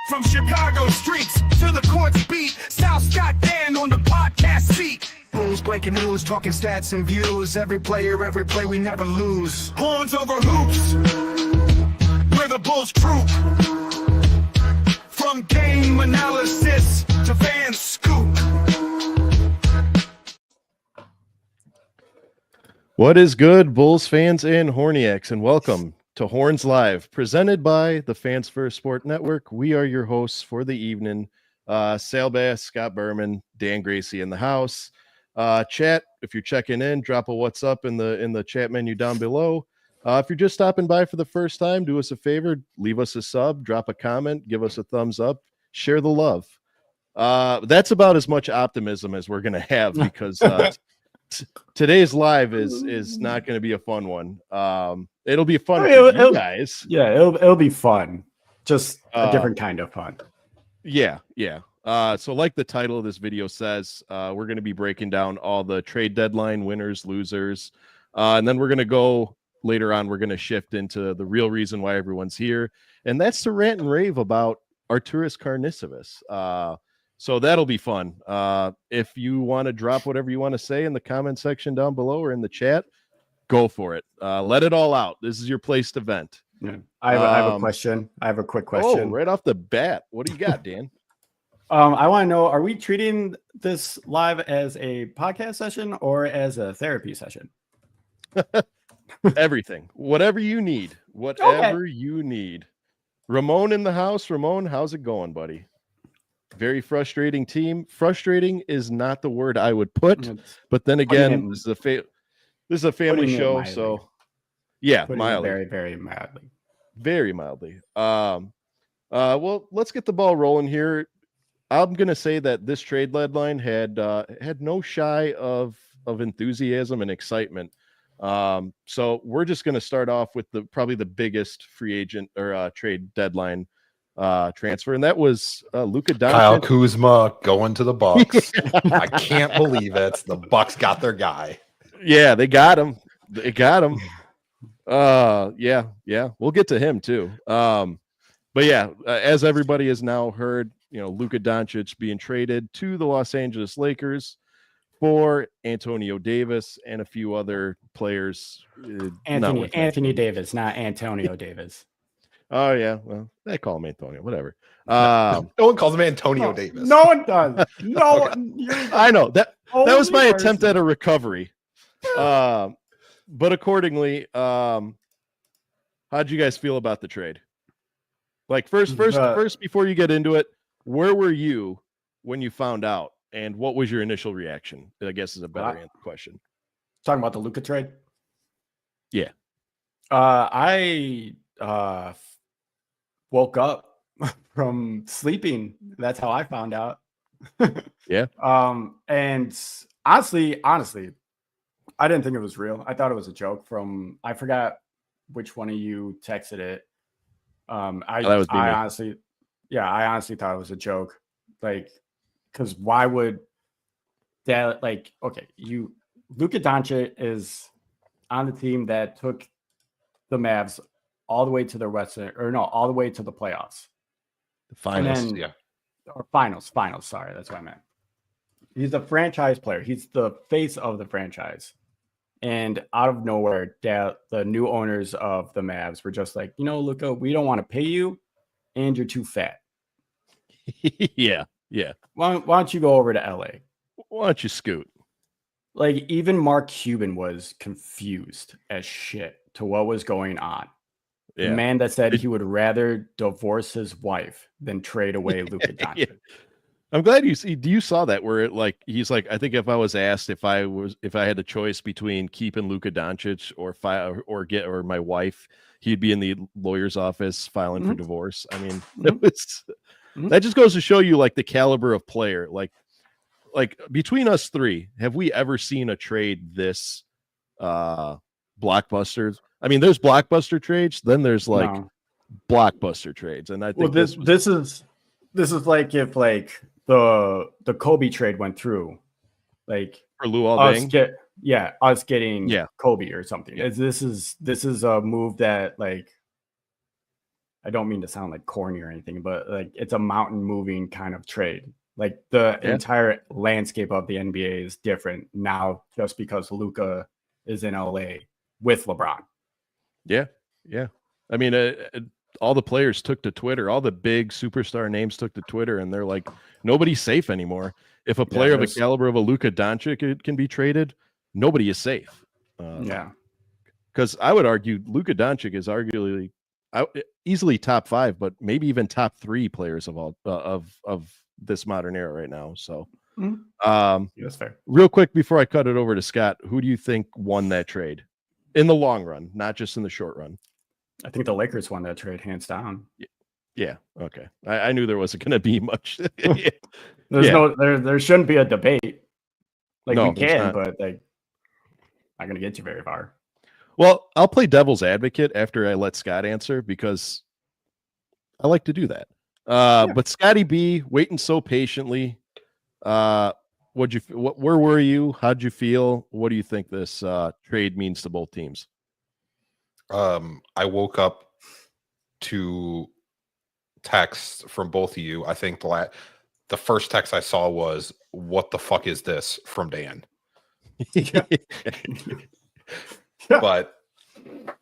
From Chicago streets to the courts beat, South Scott Dan on the podcast seat. Bulls breaking news, talking stats and views. Every player, every play, we never lose. Horns over hoops, we're the Bulls troop. From game analysis to fan scoop. What is good, Bulls fans and Horniacs, and welcome to Horns Live, presented by the Fans First Sport Network. We are your hosts for the evening. Sale Bass, Scott Berman, Dan Gracie in the house. Chat, if you're checking in, drop a what's up in the chat menu down below. If you're just stopping by for the first time, do us a favor, leave us a sub, drop a comment, give us a thumbs up, share the love. That's about as much optimism as we're going to have because today's live is not going to be a fun one. It'll be fun for you guys. Yeah, it'll be fun. Just a different kind of fun. Yeah. So like the title of this video says, we're going to be breaking down all the trade deadline winners, losers, and then we're going to go later on. We're going to shift into the real reason why everyone's here, and that's to rant and rave about Arturas Karnisovas. So that'll be fun. If you want to drop whatever you want to say in the comment section down below or in the chat, go for it. Let it all out. This is your place to vent. Yeah. I have a question. I have a quick question. Oh, right off the bat. What do you got, Dan? I want to know, are we treating this live as a podcast session or as a therapy session? Everything. Whatever you need. Whatever you need. Ramon in the house. Ramon, how's it going, buddy? Very frustrating team. Frustrating is not the word I would put, but then again, this is a family show, so yeah, mildly. Very, very mildly. Very mildly. Well, let's get the ball rolling here. I'm gonna say that this trade deadline had no shy of enthusiasm and excitement. So we're just gonna start off with probably the biggest free agent or trade deadline transfer, and that was Luka Doncic. Kyle Kuzma going to the Bucks. I can't believe it. The Bucks got their guy. Yeah, they got him. Yeah. We'll get to him too. But yeah, as everybody has now heard, Luka Doncic being traded to the Los Angeles Lakers for Antonio Davis and a few other players. Anthony Davis, not Antonio Davis. Oh yeah, well, they call him Antonio, whatever. No one calls him Antonio Davis. No one does. No, I know that was my attempt at a recovery. But accordingly, how'd you guys feel about the trade? Like first, before you get into it, where were you when you found out, and what was your initial reaction? I guess is a better question. Talking about the Luka trade. Yeah. I woke up from sleeping. That's how I found out. Yeah. And honestly, I didn't think it was real. I thought it was a joke I forgot which one of you texted it. I honestly thought it was a joke. Like, because why would that, Luka Doncic is on the team that took the Mavs all the way to all the way to the playoffs. The finals, Or finals. Sorry, that's what I meant. He's a franchise player. He's the face of the franchise. And out of nowhere, the new owners of the Mavs were just like, Luka, we don't want to pay you, and you're too fat. Yeah. Why don't you go over to LA? Why don't you scoot? Like, even Mark Cuban was confused as shit to what was going on. Yeah. The man that said he would rather divorce his wife than trade away Luka Doncic. Yeah. I'm glad you saw that where he's like, I think if I was asked if I had a choice between keeping Luka Doncic or my wife, he'd be in the lawyer's office filing for divorce. I mean, that just goes to show you like the caliber of player. Like between us three, have we ever seen a trade this blockbuster? I mean, there's blockbuster trades, then there's blockbuster trades, and I think this is like if the Kobe trade went through, like for Luol Deng. Us getting Kobe or something. Yeah. This is a move that I don't mean to sound like corny or anything, but like it's a mountain moving kind of trade. Like the entire landscape of the NBA is different now just because Luka is in LA with LeBron. Yeah. Yeah. I mean, all the players took to Twitter, all the big superstar names took to Twitter, and they're like, nobody's safe anymore. If a player of the caliber of a Luka Doncic can be traded, nobody is safe. Because I would argue Luka Doncic is arguably easily top 5, but maybe even top 3 players of all of this modern era right now. So, that's fair. Real quick before I cut it over to Scott, who do you think won that trade in the long run, not just in the short run? I think the Lakers won that trade hands down. Yeah. Okay. I knew there wasn't going to be much. There shouldn't be a debate. Like no, we can, but like not going to get you very far. Well, I'll play devil's advocate after I let Scott answer because I like to do that. But Scotty B, waiting so patiently. Where were you? How'd you feel? What do you think this trade means to both teams? I woke up to texts from both of you. I think the first text I saw was, "What the fuck is this?" from Dan. But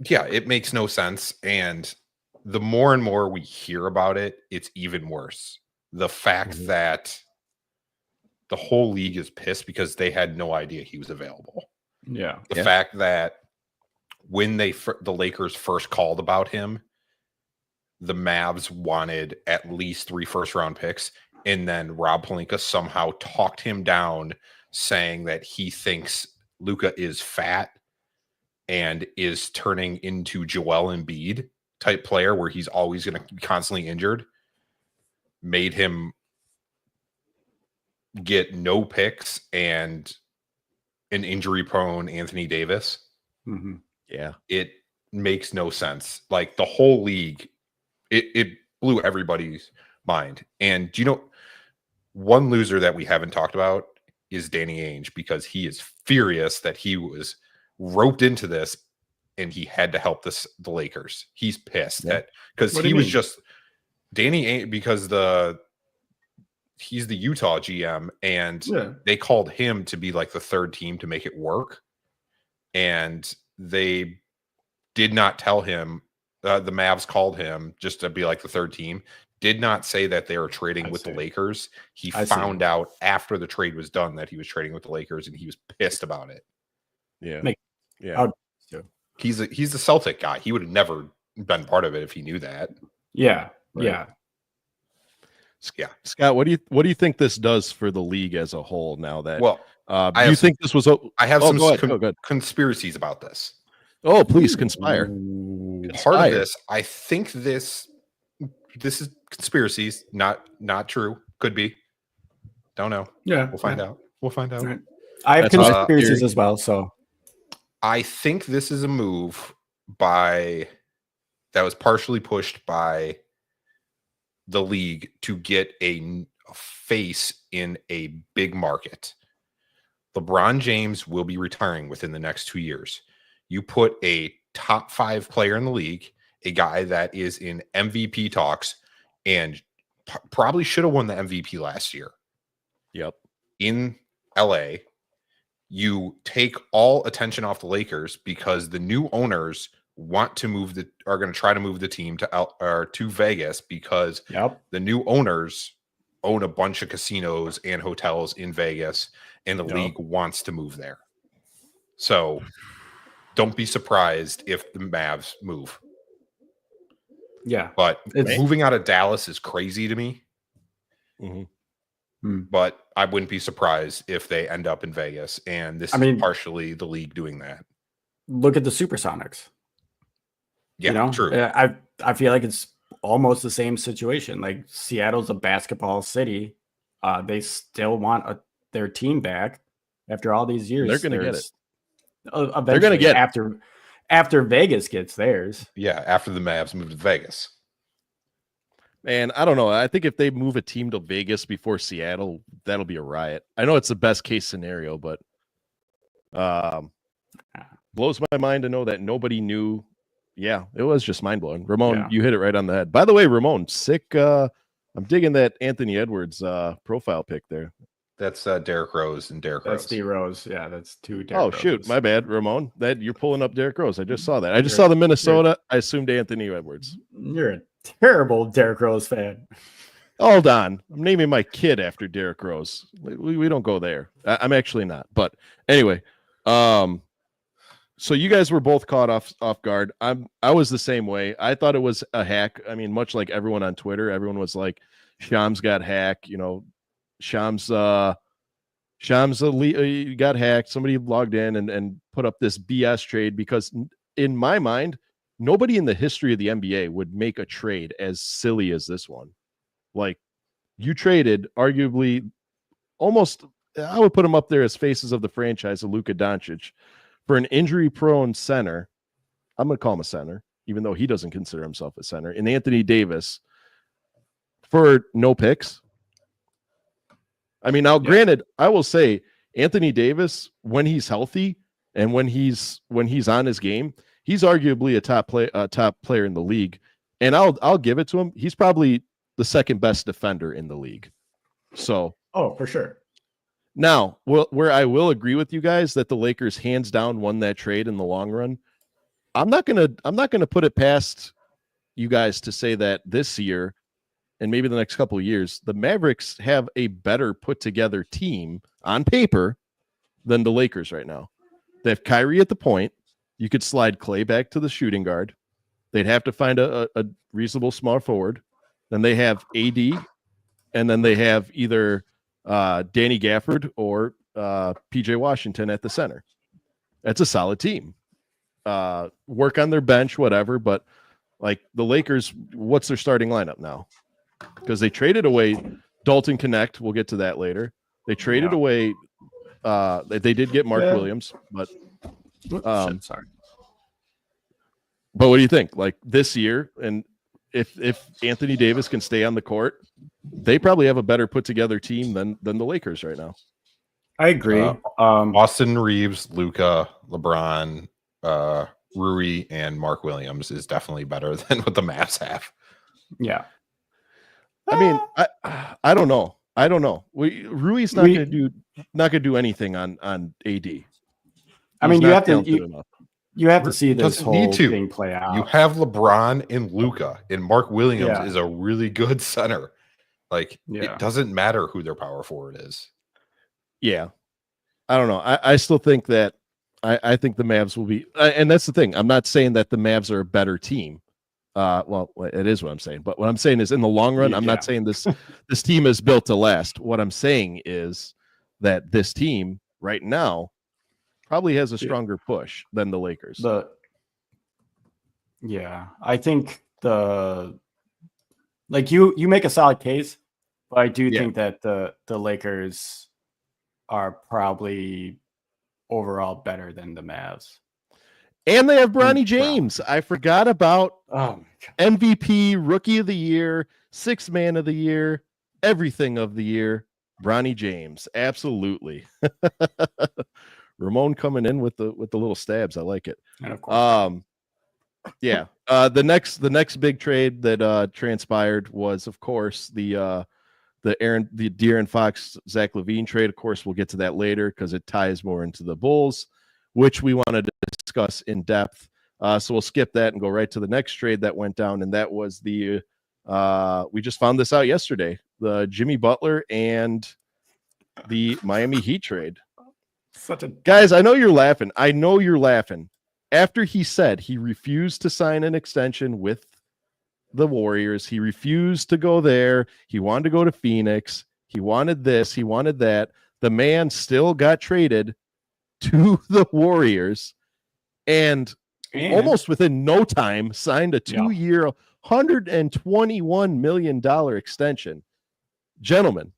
yeah, it makes no sense. And the more and more we hear about it, it's even worse. The fact that the whole league is pissed because they had no idea he was available. Yeah. The fact that when the Lakers first called about him, the Mavs wanted at least 3 first-round picks, and then Rob Pelinka somehow talked him down, saying that he thinks Luka is fat and is turning into Joel Embiid type player where he's always going to be constantly injured, made him get no picks and an injury-prone Anthony Davis. Mm-hmm. Yeah. It makes no sense. Like the whole league, it blew everybody's mind. And do you know, one loser that we haven't talked about is Danny Ainge, because he is furious that he was roped into this and he had to help the Lakers. He's pissed because he was just Danny Ainge, because he's the Utah GM and they called him to be like the third team to make it work. And they did not tell him, the Mavs called him just to be like the third team, did not say that they were trading with the Lakers. He found out after the trade was done that he was trading with the Lakers, and he was pissed about it. Yeah. He's the Celtic guy. He would have never been part of it if he knew that. Yeah. Right. Yeah. Yeah. Scott, what do you think this does for the league as a whole now that I think this was I have some conspiracies about this. Oh, please conspire. Part of this, I think this is conspiracies, not true. Could be. Don't know. Yeah. We'll find out. We'll find out. Right. I have conspiracies as well, so I think this is a move that was partially pushed by the league to get a face in a big market. LeBron James will be retiring within the next 2 years. You put a top 5 player in the league, a guy that is in MVP talks and probably should have won the MVP last year. Yep. In LA, you take all attention off the Lakers because the new owners are going to try to move the team to Vegas because the new owners own a bunch of casinos and hotels in Vegas, and the league wants to move there. So don't be surprised if the Mavs move. Yeah. But moving out of Dallas is crazy to me. Mm-hmm. But I wouldn't be surprised if they end up in Vegas, and this is partially the league doing that. Look at the Supersonics. Yeah, true. I feel like it's almost the same situation. Like Seattle's a basketball city. They still want their team back after all these years. They're going to get it. They're going to get after Vegas gets theirs. Yeah, after the Mavs move to Vegas. And I don't know. I think if they move a team to Vegas before Seattle, that'll be a riot. I know it's the best case scenario, but blows my mind to know that nobody knew, Yeah, it was just mind blowing. Ramon, you hit it right on the head. By the way, Ramon, sick. I'm digging that Anthony Edwards profile pic there. That's Derrick Rose and Derrick Rose. That's D Rose. Yeah, that's two Derrick Roses. Shoot, my bad, Ramon. That you're pulling up Derrick Rose. I just saw that. I just saw the Minnesota. I assumed Anthony Edwards. You're a terrible Derrick Rose fan. Hold on, I'm naming my kid after Derrick Rose. We don't go there. I'm actually not. But anyway, so you guys were both caught off guard. I was the same way. I thought it was a hack. I mean, much like everyone on Twitter, everyone was like, Shams got hacked. You know, Shams got hacked. Somebody logged in and put up this BS trade, because in my mind, nobody in the history of the NBA would make a trade as silly as this one. Like, you traded arguably almost, I would put him up there as faces of the franchise, of Luka Doncic, for an injury-prone center. I'm going to call him a center, even though he doesn't consider himself a center, and Anthony Davis for no picks. I mean, now, granted, I will say Anthony Davis, when he's healthy and when he's on his game, he's arguably a top player in the league, and I'll give it to him. He's probably the second best defender in the league. So, for sure. Now, where I will agree with you guys that the Lakers hands down won that trade in the long run, I'm not gonna put it past you guys to say that this year and maybe the next couple of years, the Mavericks have a better put together team on paper than the Lakers right now. They have Kyrie at the point. You could slide Clay back to the shooting guard. They'd have to find a reasonable small forward. Then they have AD, and then they have either Danny Gafford or PJ Washington at the center. That's a solid team. Work on their bench, whatever, but like the Lakers, what's their starting lineup now? Because they traded away Dalton Connect. We'll get to that later. They traded away. They did get Mark Williams, but sorry. But what do you think? Like this year, and if Anthony Davis can stay on the court, they probably have a better put together team than the Lakers right now. I agree. Austin Reeves, Luka, LeBron, Rui, and Mark Williams is definitely better than what the Mavs have. Yeah. I mean, I don't know. Rui's not going to do anything on AD. I mean, you have to see this whole thing play out. You have LeBron and Luka, and Mark Williams is a really good center. Like, it doesn't matter who their power forward is. Yeah. I don't know. I still think that I think the Mavs will be, and that's the thing. I'm not saying that the Mavs are a better team. Well, it is what I'm saying. But what I'm saying is in the long run, I'm not saying this team is built to last. What I'm saying is that this team right now probably has a stronger push than the Lakers. I think you make a solid case, but I do think that the Lakers are probably overall better than the Mavs. And they have Bronny James. I forgot about MVP, Rookie of the Year, Sixth Man of the Year, everything of the year. Bronny James, absolutely. Ramon coming in with the little stabs. I like it. And of course, the next big trade that transpired was, of course, the De'Aaron Fox, Zach LaVine trade. Of course, we'll get to that later because it ties more into the Bulls, which we wanted to discuss in depth. So we'll skip that and go right to the next trade that went down, and that was we just found this out yesterday, the Jimmy Butler and the Miami Heat trade. Guys, I know you're laughing. After he said he refused to sign an extension with the Warriors, he refused to go there. He wanted to go to Phoenix. He wanted this. He wanted that. The man still got traded to the Warriors and almost within no time signed a 2-year, $121 million extension. Gentlemen,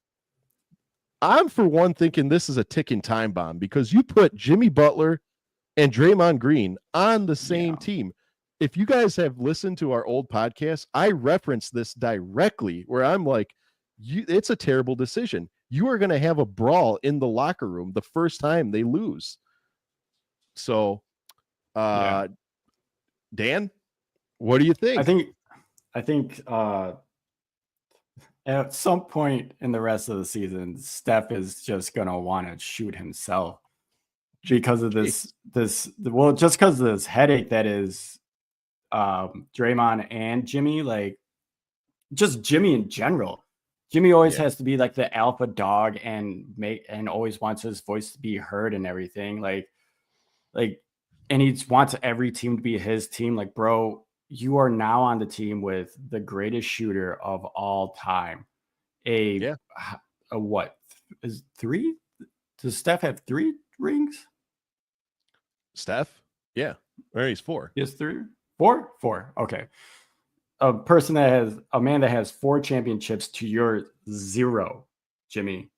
I'm for one thinking this is a ticking time bomb because you put Jimmy Butler and Draymond Green on the same team. If you guys have listened to our old podcast, I referenced this directly where I'm like, it's a terrible decision. You are going to have a brawl in the locker room the first time they lose. So, Dan, What do you think? I think at some point in the rest of the season, Steph is just gonna want to shoot himself because of just because of this headache that is Draymond and Jimmy, like just Jimmy in general. Jimmy always has to be like the alpha dog and always wants his voice to be heard and everything. And he wants every team to be his team. Like, bro, you are now on the team with the greatest shooter of all time. A what is 3? Does Steph have 3 rings? Steph? Yeah. Or he's 4. He has 3? 4? 4. Okay. A man that has 4 championships to your 0, Jimmy.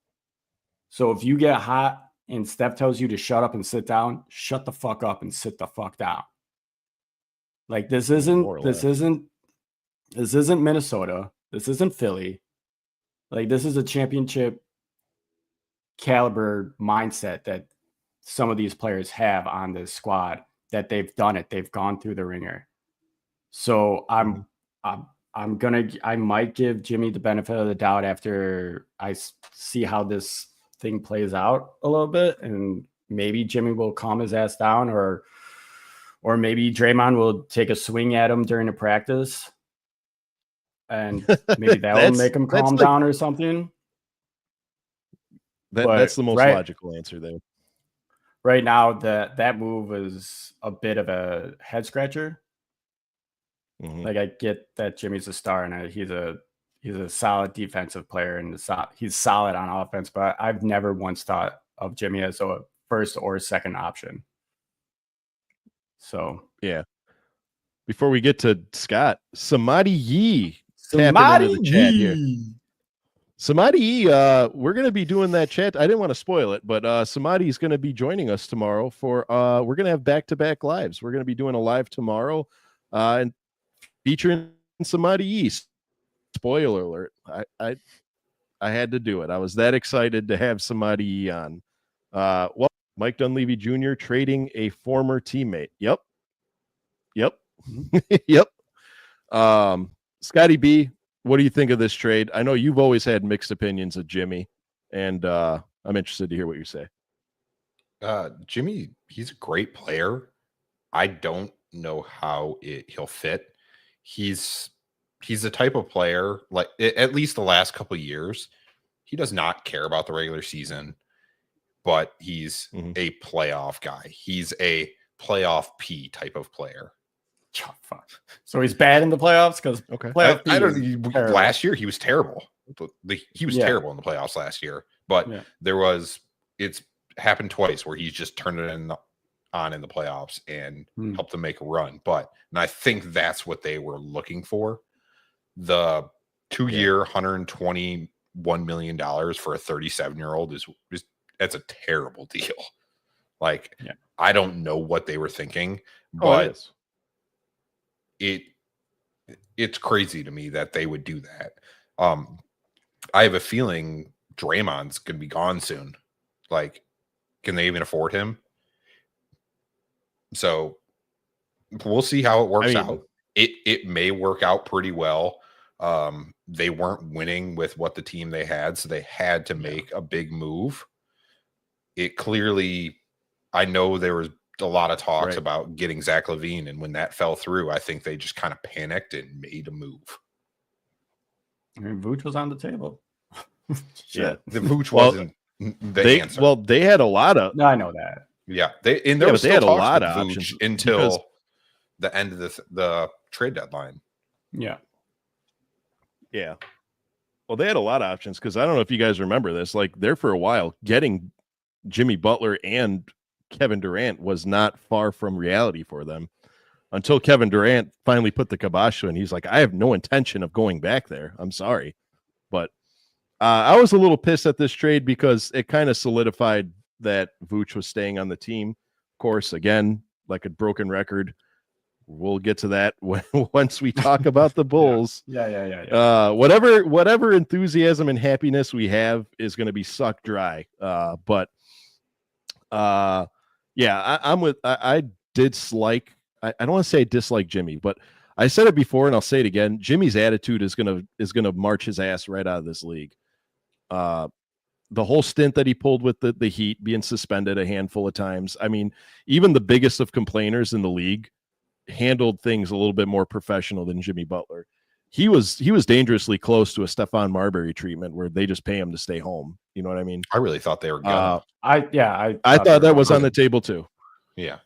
So if you get hot and Steph tells you to shut up and sit down, shut the fuck up and sit the fuck down. Like this isn't Minnesota. This isn't Philly. Like this is a championship caliber mindset that some of these players have on this squad, that they've done it. They've gone through the ringer. So I might give Jimmy the benefit of the doubt after I see how this thing plays out a little bit, and maybe Jimmy will calm his ass down, or maybe Draymond will take a swing at him during the practice, and maybe that will make him calm down or something. That's the most logical answer there. Right now, that move is a bit of a head scratcher. Mm-hmm. Like I get that Jimmy's a star and he's a solid defensive player and he's solid on offense, but I've never once thought of Jimmy as a first or second option. So yeah. Before we get to Scott, Samadi Yee tapping into the chat here. Samadi Yee, we're going to be doing that chat. I didn't want to spoil it, but Samadi is going to be joining us tomorrow for we're going to have back-to-back lives. We're going to be doing a live tomorrow and featuring Samadi Yee. Spoiler alert. I had to do it. I was that excited to have Samadi Yee on. Well, Mike Dunleavy Jr. trading a former teammate. Yep. Yep. Scotty B, what do you think of this trade? I know you've always had mixed opinions of Jimmy, and I'm interested to hear what you say. Jimmy, he's a great player. I don't know how he'll fit. He's the type of player, like at least the last couple of years, he does not care about the regular season, but he's a playoff guy. He's a playoff P type of player. So he's bad in the playoffs because last year he was terrible. He was terrible in the playoffs last year, but it's happened twice where he's just turned it on in the playoffs and helped them make a run. And I think that's what they were looking for. The 2-year, $121 million for a 37-year-old that's a terrible deal. Like, I don't know what they were thinking, but it's crazy to me that they would do that. I have a feeling Draymond's going to be gone soon. Like, can they even afford him? So we'll see how it works out. It may work out pretty well. They weren't winning with what the team they had, so they had to make a big move. It clearly, I know there was a lot of talks about getting Zach LaVine, and when that fell through, I think they just kind of panicked and made a move. I mean, Vooch was on the table. The Vooch wasn't the answer. Well, they had a lot of. No, I know that. Yeah, they had a lot of options until the end of the trade deadline. Yeah. Well, they had a lot of options because I don't know if you guys remember this. Like, there for a while, getting Jimmy Butler and Kevin Durant was not far from reality for them until Kevin Durant finally put the kibosh to it, and he's like, I have no intention of going back there. I'm sorry. But I was a little pissed at this trade because it kind of solidified that Vooch was staying on the team. Of course, again, like a broken record, we'll get to that once we talk about the Bulls. Yeah. Whatever enthusiasm and happiness we have is going to be sucked dry. I dislike. I don't want to say I dislike Jimmy, but I said it before and I'll say it again. Jimmy's attitude is gonna march his ass right out of this league. The whole stint that he pulled with the Heat, being suspended a handful of times. I mean, even the biggest of complainers in the league handled things a little bit more professional than Jimmy Butler. He was dangerously close to a Stephon Marbury treatment where they just pay him to stay home. You know what I mean? I really thought they were good. I thought that was on the table too. Yeah.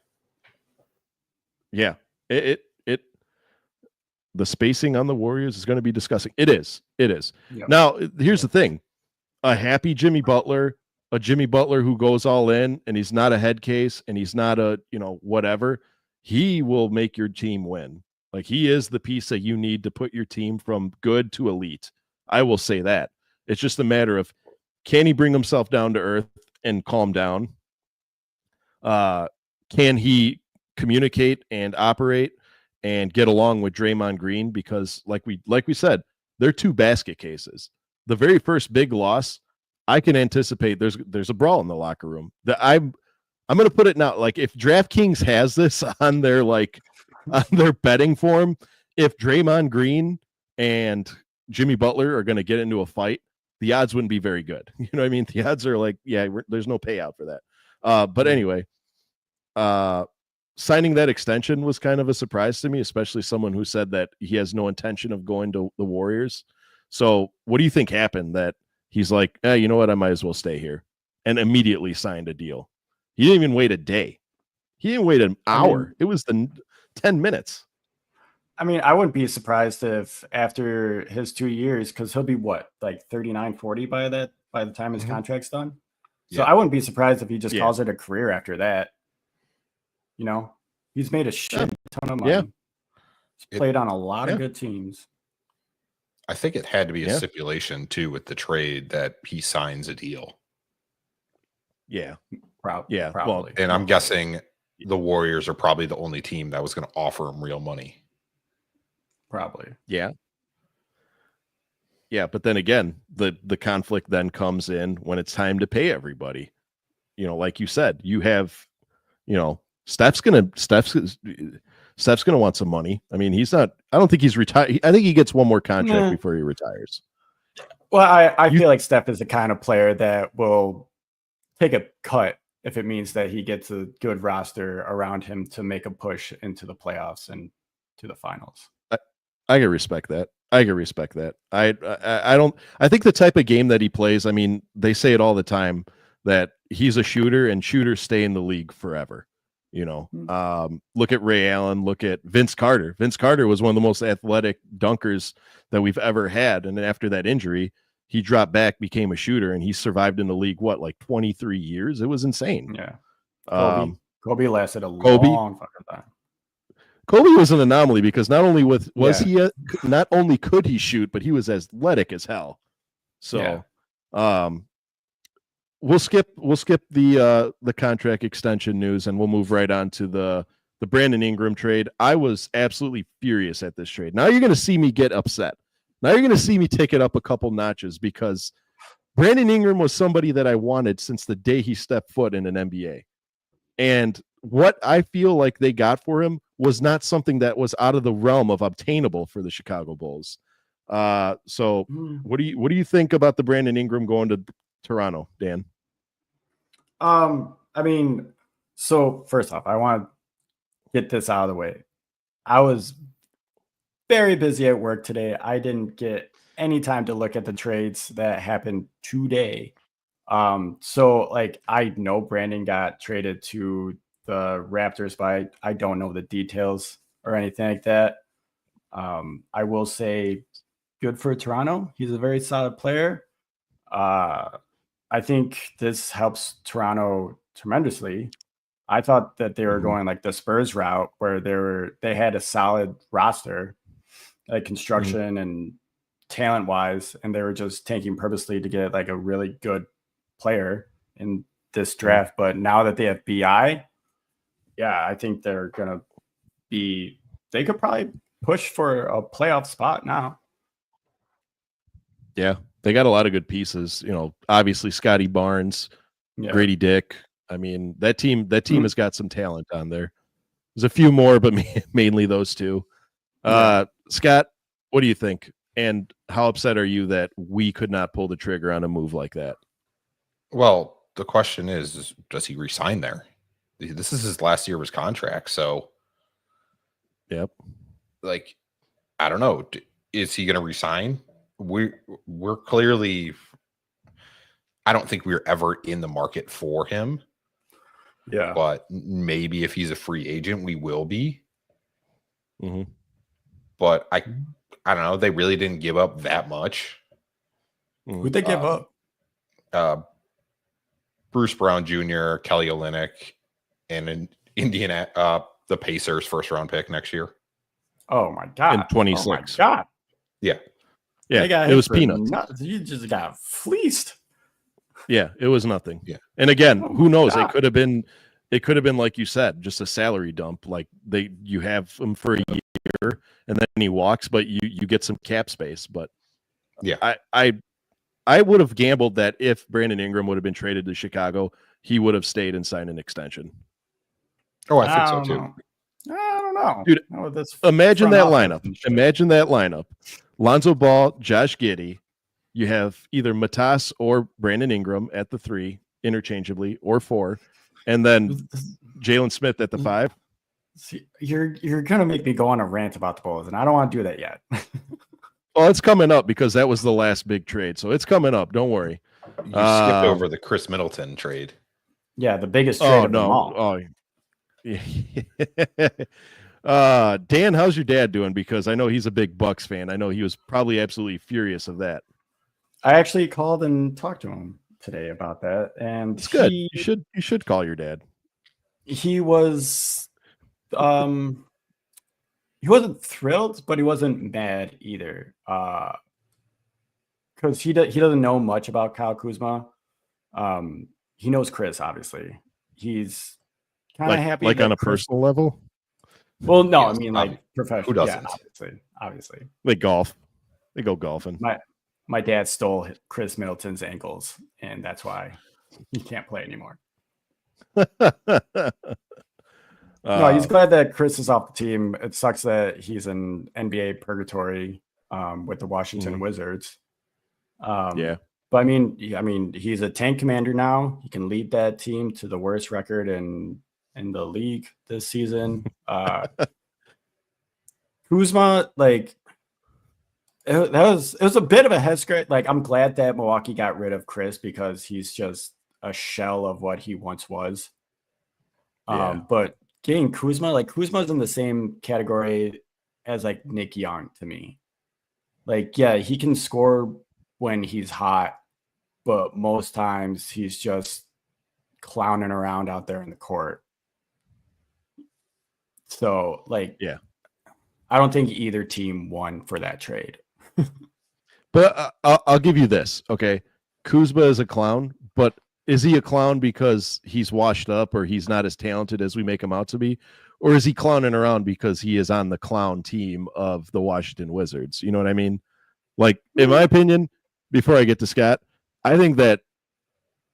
Yeah. It the spacing on the Warriors is going to be disgusting. It is. Yep. Now, here's the thing. A happy Jimmy Butler, a Jimmy Butler who goes all in and he's not a head case and he's not a, whatever, he will make your team win. Like, he is the piece that you need to put your team from good to elite. I will say that. It's just a matter of, can he bring himself down to earth and calm down? Can he communicate and operate and get along with Draymond Green? Because like we said, they're two basket cases. The very first big loss, I can anticipate there's a brawl in the locker room. I'm going to put it now. Like, if DraftKings has this on their on their betting form, if Draymond Green and Jimmy Butler are going to get into a fight, the odds wouldn't be very good. You know what I mean? The odds are like, there's no payout for that. But anyway, signing that extension was kind of a surprise to me, especially someone who said that he has no intention of going to the Warriors. So what do you think happened that he's like, you know what, I might as well stay here, and immediately signed a deal? He didn't even wait a day. He didn't wait an hour. It was 10 minutes. I mean, I wouldn't be surprised if after his 2 years, because he'll be what, like 39, 40 by the time his contract's done. So I wouldn't be surprised if he just calls it a career after that. He's made a shit ton of money. Yeah. He's played on a lot of good teams. I think it had to be a stipulation too with the trade that he signs a deal. Yeah. Probably. Well, and I'm guessing the Warriors are probably the only team that was going to offer him real money. Probably. Yeah. Yeah, but then again, the conflict then comes in when it's time to pay everybody. Like you said, you have, Steph's gonna want some money. I mean, I don't think he's retired. I think he gets one more contract before he retires. Well, I feel like Steph is the kind of player that will take a cut if it means that he gets a good roster around him to make a push into the playoffs and to the finals. I can respect that. I think the type of game that he plays, I mean, they say it all the time that he's a shooter and shooters stay in the league forever. Look at Ray Allen, look at Vince Carter. Vince Carter was one of the most athletic dunkers that we've ever had. And then after that injury, he dropped back, became a shooter, and he survived in the league, 23 years? It was insane. Yeah. Kobe lasted a long fucking time. Kobe was an anomaly because not only not only could he shoot, but he was athletic as hell. So, we'll skip the contract extension news and we'll move right on to the Brandon Ingram trade. I was absolutely furious at this trade. Now you're going to see me get upset. Now you're going to see me take it up a couple notches because Brandon Ingram was somebody that I wanted since the day he stepped foot in an NBA. And what I feel like they got for him was not something that was out of the realm of obtainable for the Chicago Bulls. So what do you think about the Brandon Ingram going to Toronto, Dan? I mean, so first off, I want to get this out of the way. I was very busy at work today. I didn't get any time to look at the trades that happened today. So I know Brandon got traded to the Raptors, but I don't know the details or anything like that. I will say good for Toronto. He's a very solid player. I think this helps Toronto tremendously. I thought that they were going like the Spurs route where they had a solid roster, like construction and talent wise, and they were just tanking purposely to get like a really good player in this draft. But now that they have BI, I think they're gonna they could probably push for a playoff spot now. Yeah, they got a lot of good pieces. Obviously Scotty Barnes, Grady Dick. I mean, that team has got some talent on there. There's a few more, but mainly those two. Scott, what do you think? And how upset are you that we could not pull the trigger on a move like that? Well, the question is does he resign there? This is his last year of his contract. So, yep. Like, I don't know. Is he going to resign? We're clearly, I don't think we're ever in the market for him. Yeah. But maybe if he's a free agent, we will be. Mm-hmm. But I don't know. They really didn't give up that much. Who'd they give up? Bruce Brown Jr., Kelly Olynyk, and an the Pacers first round pick next year. Oh my God. In 26. Oh my God. Yeah. Yeah. It was peanuts. You just got fleeced. Yeah, it was nothing. Yeah. And again, who knows? God. It could have been like you said, just a salary dump. Like you have him for a year and then he walks, but you get some cap space. But yeah, I would have gambled that if Brandon Ingram would have been traded to Chicago, he would have stayed and signed an extension. Oh, I think so too. I don't know. Dude, imagine that lineup. Imagine that lineup. Lonzo Ball, Josh Giddey. You have either Matas or Brandon Ingram at the 3 interchangeably or 4, and then Jalen Smith at the 5. See, you're gonna make me go on a rant about the Bulls, and I don't want to do that yet. Well, it's coming up because that was the last big trade, so it's coming up. Don't worry. You skipped over the Chris Middleton trade. Yeah, the biggest trade of them all. Oh, yeah. Dan, how's your dad doing? Because I know he's a big Bucks fan. I know he was probably absolutely furious of that. I actually called and talked to him today about that, and it's good. You should call your dad. He was, he wasn't thrilled, but he wasn't mad either, because he doesn't know much about Kyle Kuzma. He knows Chris, obviously. He's kind of happy, like on a personal level. Well, no, I mean like professional. Who doesn't? Yeah, obviously. They golf. They go golfing. My dad stole Chris Middleton's ankles, and that's why he can't play anymore. No, he's glad that Chris is off the team. It sucks that he's in NBA purgatory with the Washington Wizards. Yeah. But I mean, he's a tank commander now. He can lead that team to the worst record in the league this season. Kuzma, like, it was a bit of a head scratch. Like, I'm glad that Milwaukee got rid of Chris because he's just a shell of what he once was. But getting Kuzma, like Kuzma's in the same category as like Nick Young to me. Like, yeah, he can score when he's hot, but most times he's just clowning around out there in the court. So, like, yeah, I don't think either team won for that trade. But I'll give you this, okay? Kuzma is a clown, but is he a clown because he's washed up or he's not as talented as we make him out to be? Or is he clowning around because he is on the clown team of the Washington Wizards? You know what I mean? Like, in my opinion, before I get to Scott, I think that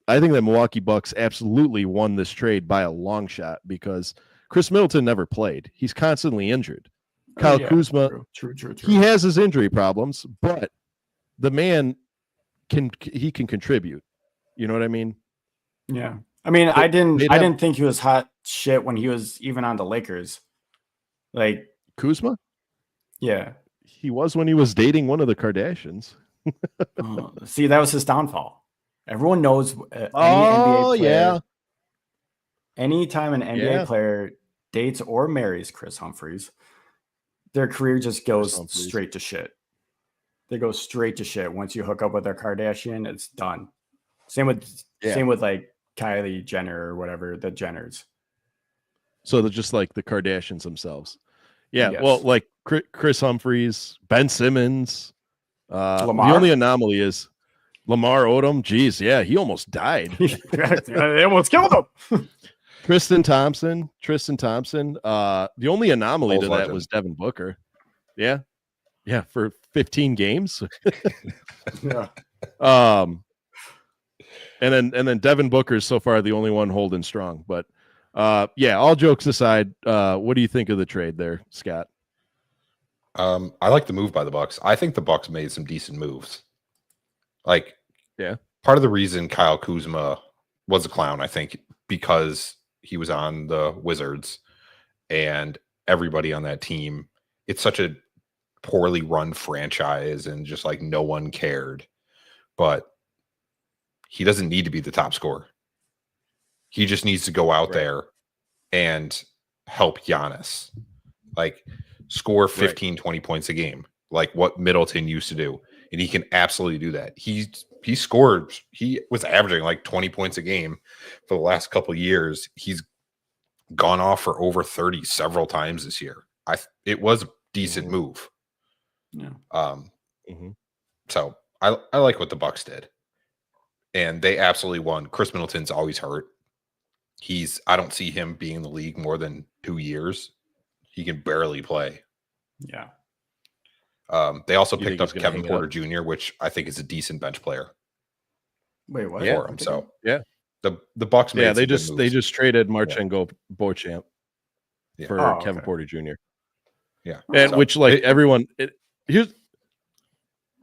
Milwaukee Bucks absolutely won this trade by a long shot because Chris Middleton never played. He's constantly injured. Kyle Kuzma, true. He has his injury problems, but the man can contribute. You know what I mean? Yeah. I mean, I didn't think he was hot shit when he was even on the Lakers. Like Kuzma? Yeah. He was when he was dating one of the Kardashians. See, that was his downfall. Everyone knows NBA player, anytime an NBA player dates or marries Chris Humphries, their career just goes straight to shit. They go straight to shit. Once you hook up with a Kardashian, it's done. Same with like Kylie Jenner or whatever, the Jenners. So they're just like the Kardashians themselves. Yeah. Yes. Well, like Chris Humphries, Ben Simmons. Lamar? The only anomaly is Lamar Odom. Geez, yeah, he almost died. They almost killed him. Tristan Thompson. The only anomaly to that was Devin Booker. Yeah. Yeah, for 15 games. Yeah. And then Devin Booker is so far the only one holding strong. But yeah, all jokes aside, what do you think of the trade there, Scott? I like the move by the Bucks. I think the Bucks made some decent moves. Like, yeah, part of the reason Kyle Kuzma was a clown, I think, because he was on the Wizards and everybody on that team. It's such a poorly run franchise and just like no one cared. But he doesn't need to be the top scorer. He just needs to go out there and help Giannis. Like, score 15, 20 points a game, like what Middleton used to do. And he can absolutely do that. He was averaging like 20 points a game for the last couple of years. He's gone off for over 30 several times this year. It was a decent move. Yeah. So I like what the Bucks did. And they absolutely won. Chris Middleton's always hurt. I don't see him being in the league more than 2 years. He can barely play. Yeah. They also picked up Kevin Porter Jr., which I think is a decent bench player. Wait, what? For him. So yeah, the Bucks made they just traded Marchenko Beauchamp for okay. Kevin Porter Jr. Yeah, and so, which like everyone here's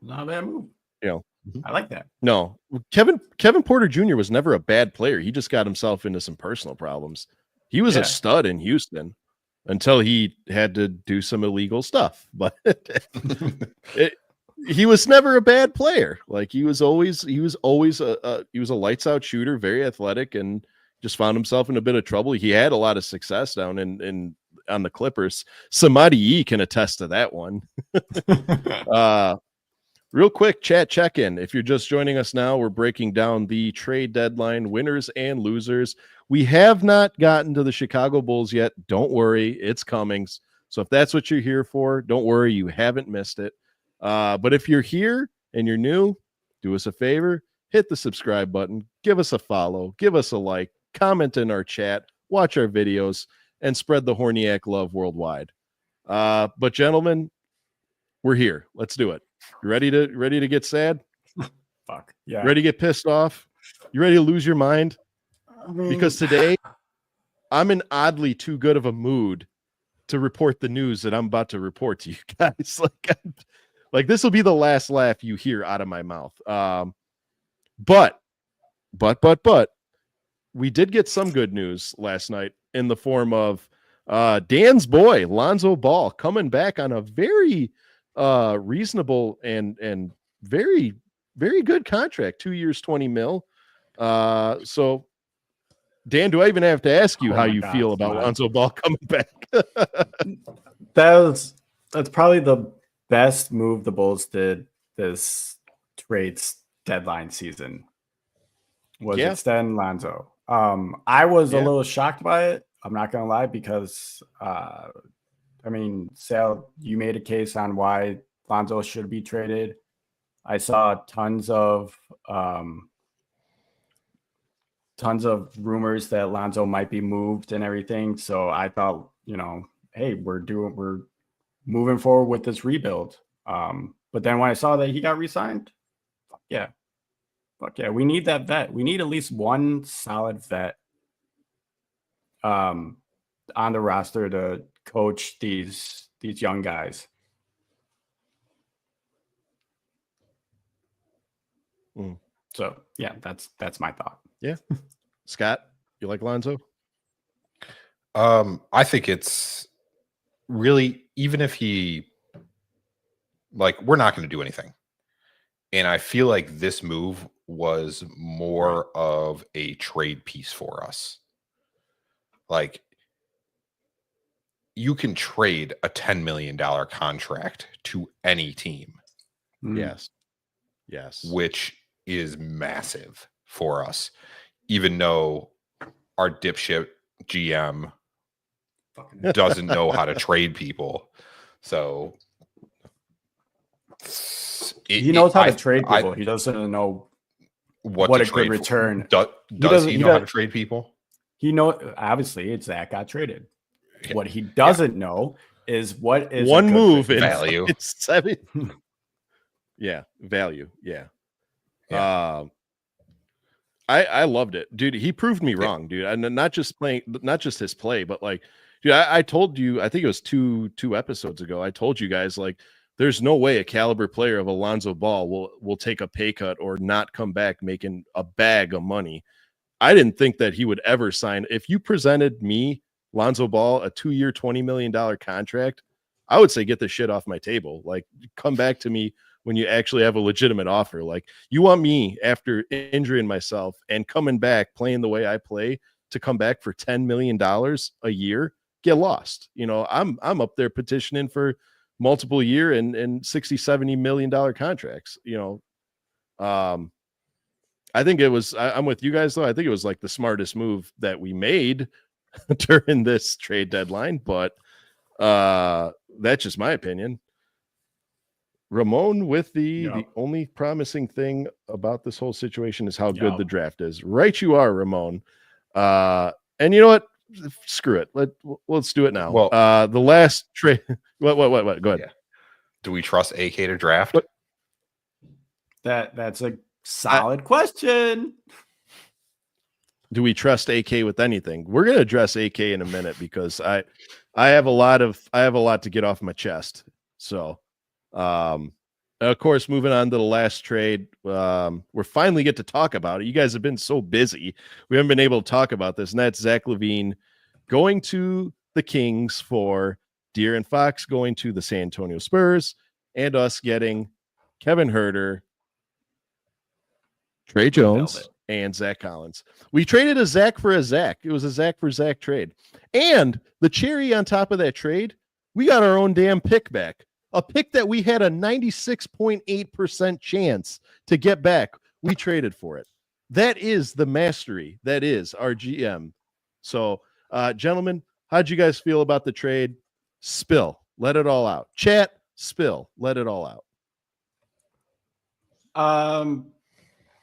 not a bad move. You know, I like that. No, Kevin Porter Jr. was never a bad player. He just got himself into some personal problems. He was a stud in Houston until he had to do some illegal stuff. But he was never a bad player. Like he was always a lights out shooter, very athletic, and just found himself in a bit of trouble. He had a lot of success down in on the Clippers. Samadi E can attest to that one. Real quick chat check-in. If you're just joining us now, we're breaking down the trade deadline winners and losers. We have not gotten to the Chicago Bulls yet. Don't worry, it's coming. So if that's what you're here for, don't worry, you haven't missed it. But if you're here and you're new, do us a favor, hit the subscribe button, give us a follow, give us a like, comment in our chat, watch our videos, and spread the Horniak love worldwide. But gentlemen, we're here. Let's do it. You ready to get sad? Fuck yeah. Ready to get pissed off? You ready to lose your mind? Because today I'm in oddly too good of a mood to report the news that I'm about to report to you guys. Like this will be the last laugh you hear out of my mouth. But we did get some good news last night in the form of Dan's boy Lonzo Ball coming back on a very reasonable and very, very good contract, 2 years, 20 mil. So Dan, do I even have to ask you how you feel about Lonzo Ball coming back? That's probably the best move the Bulls did this trades deadline season was extend Lonzo. I was a little shocked by it. I'm not gonna lie, because I mean, Sal, you made a case on why Lonzo should be traded. I saw tons of rumors that Lonzo might be moved and everything. So I thought, hey, we're moving forward with this rebuild. But then when I saw that he got re-signed, fuck yeah, we need that vet. We need at least one solid vet on the roster to coach these young guys. So yeah, that's my thought. Yeah. Scott, you like Lonzo? I think it's really, even if he, like, we're not going to do anything. And I feel like this move was more of a trade piece for us. Like, you can trade a $10 million contract to any team. Yes. Which is massive for us, even though our dipshit GM doesn't know how to trade people. So he knows how to trade people. He doesn't know what a good return. Does he know how to trade people? He obviously Zach got traded. What he doesn't know is what is one move in value. It's 7. Yeah, value. Yeah. I loved it, dude. He proved me wrong, dude. And not just his play, but like Dude, I told you, I think it was two episodes ago, I told you guys, like, there's no way a caliber player of Alonzo Ball will take a pay cut or not come back making a bag of money. I didn't think that he would ever sign. If you presented me, Lonzo Ball, a 2-year, $20 million contract, I would say, get the shit off my table. Like, come back to me when you actually have a legitimate offer. Like, you want me, after injuring myself and coming back playing the way I play, to come back for $10 million a year? Get lost. You know, I'm up there petitioning for multiple year and 60, $70 million contracts. You know, I think it was, I'm with you guys though. I think it was like the smartest move that we made during this trade deadline, but that's just my opinion. Ramon with the only promising thing about this whole situation is how good the draft is. Right, you are, Ramon. And you know what? Screw it. Let's do it now. Well, the last trade. What? Go ahead. Yeah. Do we trust AK to draft? That's a solid question. Do we trust AK with anything? We're gonna address AK in a minute because I have a lot to get off my chest. So, of course, moving on to the last trade, we're finally get to talk about it. You guys have been so busy, we haven't been able to talk about this, and that's Zach LaVine going to the Kings for De'Aaron Fox going to the San Antonio Spurs, and us getting Kevin Huerter, Trey Jones, and Zach Collins. We traded a Zach for a Zach. It was a Zach for Zach trade. And the cherry on top of that trade, we got our own damn pick back. A pick that we had a 96.8% chance to get back. We traded for it. That is the mastery. That is our GM. So, gentlemen, how'd you guys feel about the trade? Spill. Let it all out. Chat, spill. Let it all out.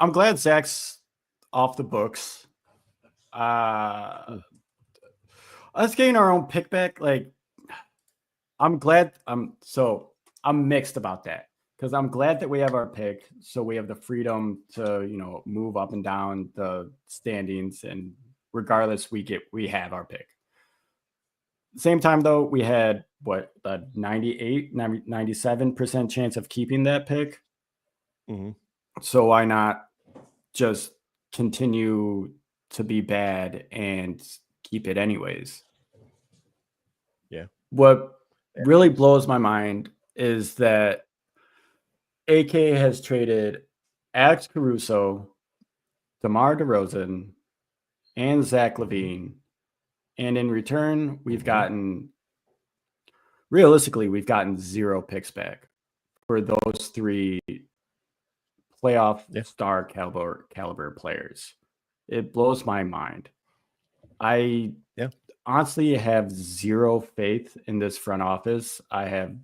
I'm glad Zach's off the books. Us getting our own pick back, like, I'm glad. I'm mixed about that because I'm glad that we have our pick, so we have the freedom to, you know, move up and down the standings, and regardless, we have our pick. Same time though, we had what, a 97% chance of keeping that pick. Mm-hmm. So why not just continue to be bad and keep it anyways? Yeah. What really blows my mind is that AK has traded Alex Caruso, DeMar DeRozan, and Zach LaVine. And in return, we've gotten 0 picks back for those 3 playoff star caliber players. It blows my mind. I honestly have 0 faith in this front office. I have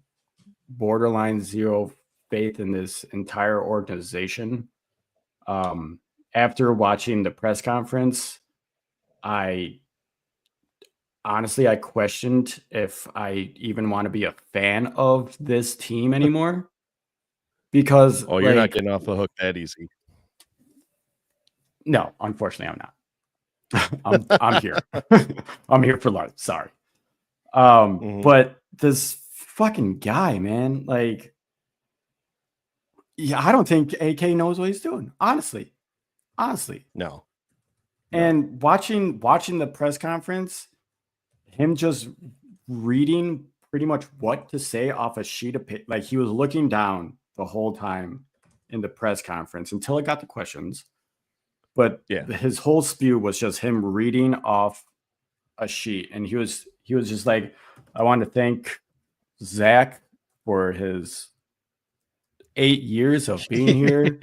borderline 0 faith in this entire organization. After watching the press conference, I questioned if I even want to be a fan of this team anymore. Because you're not getting off the hook that easy. No, unfortunately, I'm not. I'm here. I'm here for life. Sorry. But this fucking guy, man, like, I don't think AK knows what he's doing. Honestly. No. And watching the press conference, him just reading pretty much what to say off a sheet of paper, like he was looking down the whole time in the press conference until it got to questions. But his whole spew was just him reading off a sheet. And he was just like, I want to thank Zach for his 8 years of being here.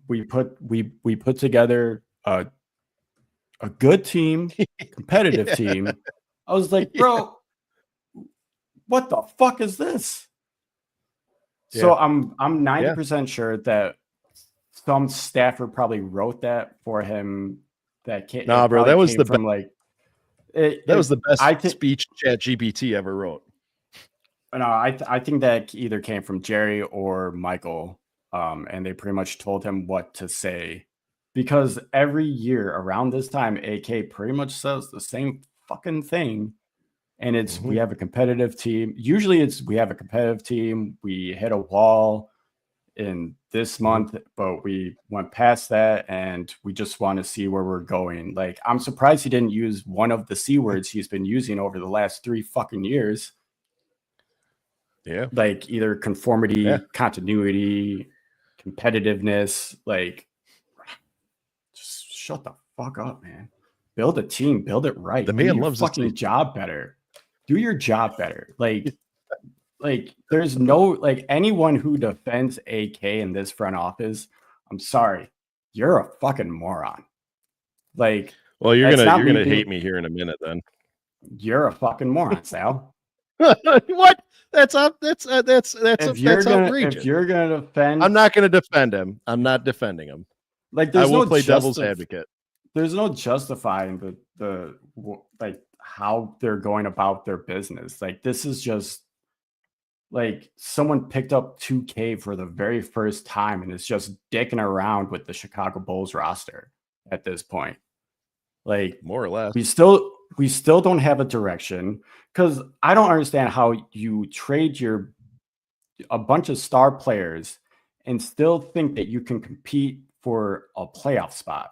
We put together a good team, competitive team. I was like, bro, what the fuck is this? So I'm 90% sure that some staffer probably wrote that for him. That can't. Nah, bro, that was the from like. That was the best speech ChatGPT ever wrote. No, I think that either came from Jerry or Michael, and they pretty much told him what to say, because every year around this time, AK pretty much says the same fucking thing. And it's we have a competitive team. Usually we have a competitive team. We hit a wall in this month, but we went past that and we just want to see where we're going. Like, I'm surprised he didn't use one of the C words he's been using over the last 3 fucking years. Yeah. Like either conformity, continuity, competitiveness. Like, just shut the fuck up, man. Build a team, build it right. The man do your loves fucking job better. Do your job better. Like there's no, like, anyone who defends AK in this front office, I'm sorry, you're a fucking moron. Like, well, you're gonna hate me here in a minute. Then you're a fucking moron, Sal. What? That's outrageous. If you're gonna defend, I'm not gonna defend him. I'm not defending him. Like, I will play devil's advocate. There's no justifying the like how they're going about their business. Like, this is just like someone picked up 2K for the very first time and is just dicking around with the Chicago Bulls roster at this point. Like, more or less, we still don't have a direction, because I don't understand how you trade a bunch of star players and still think that you can compete for a playoff spot.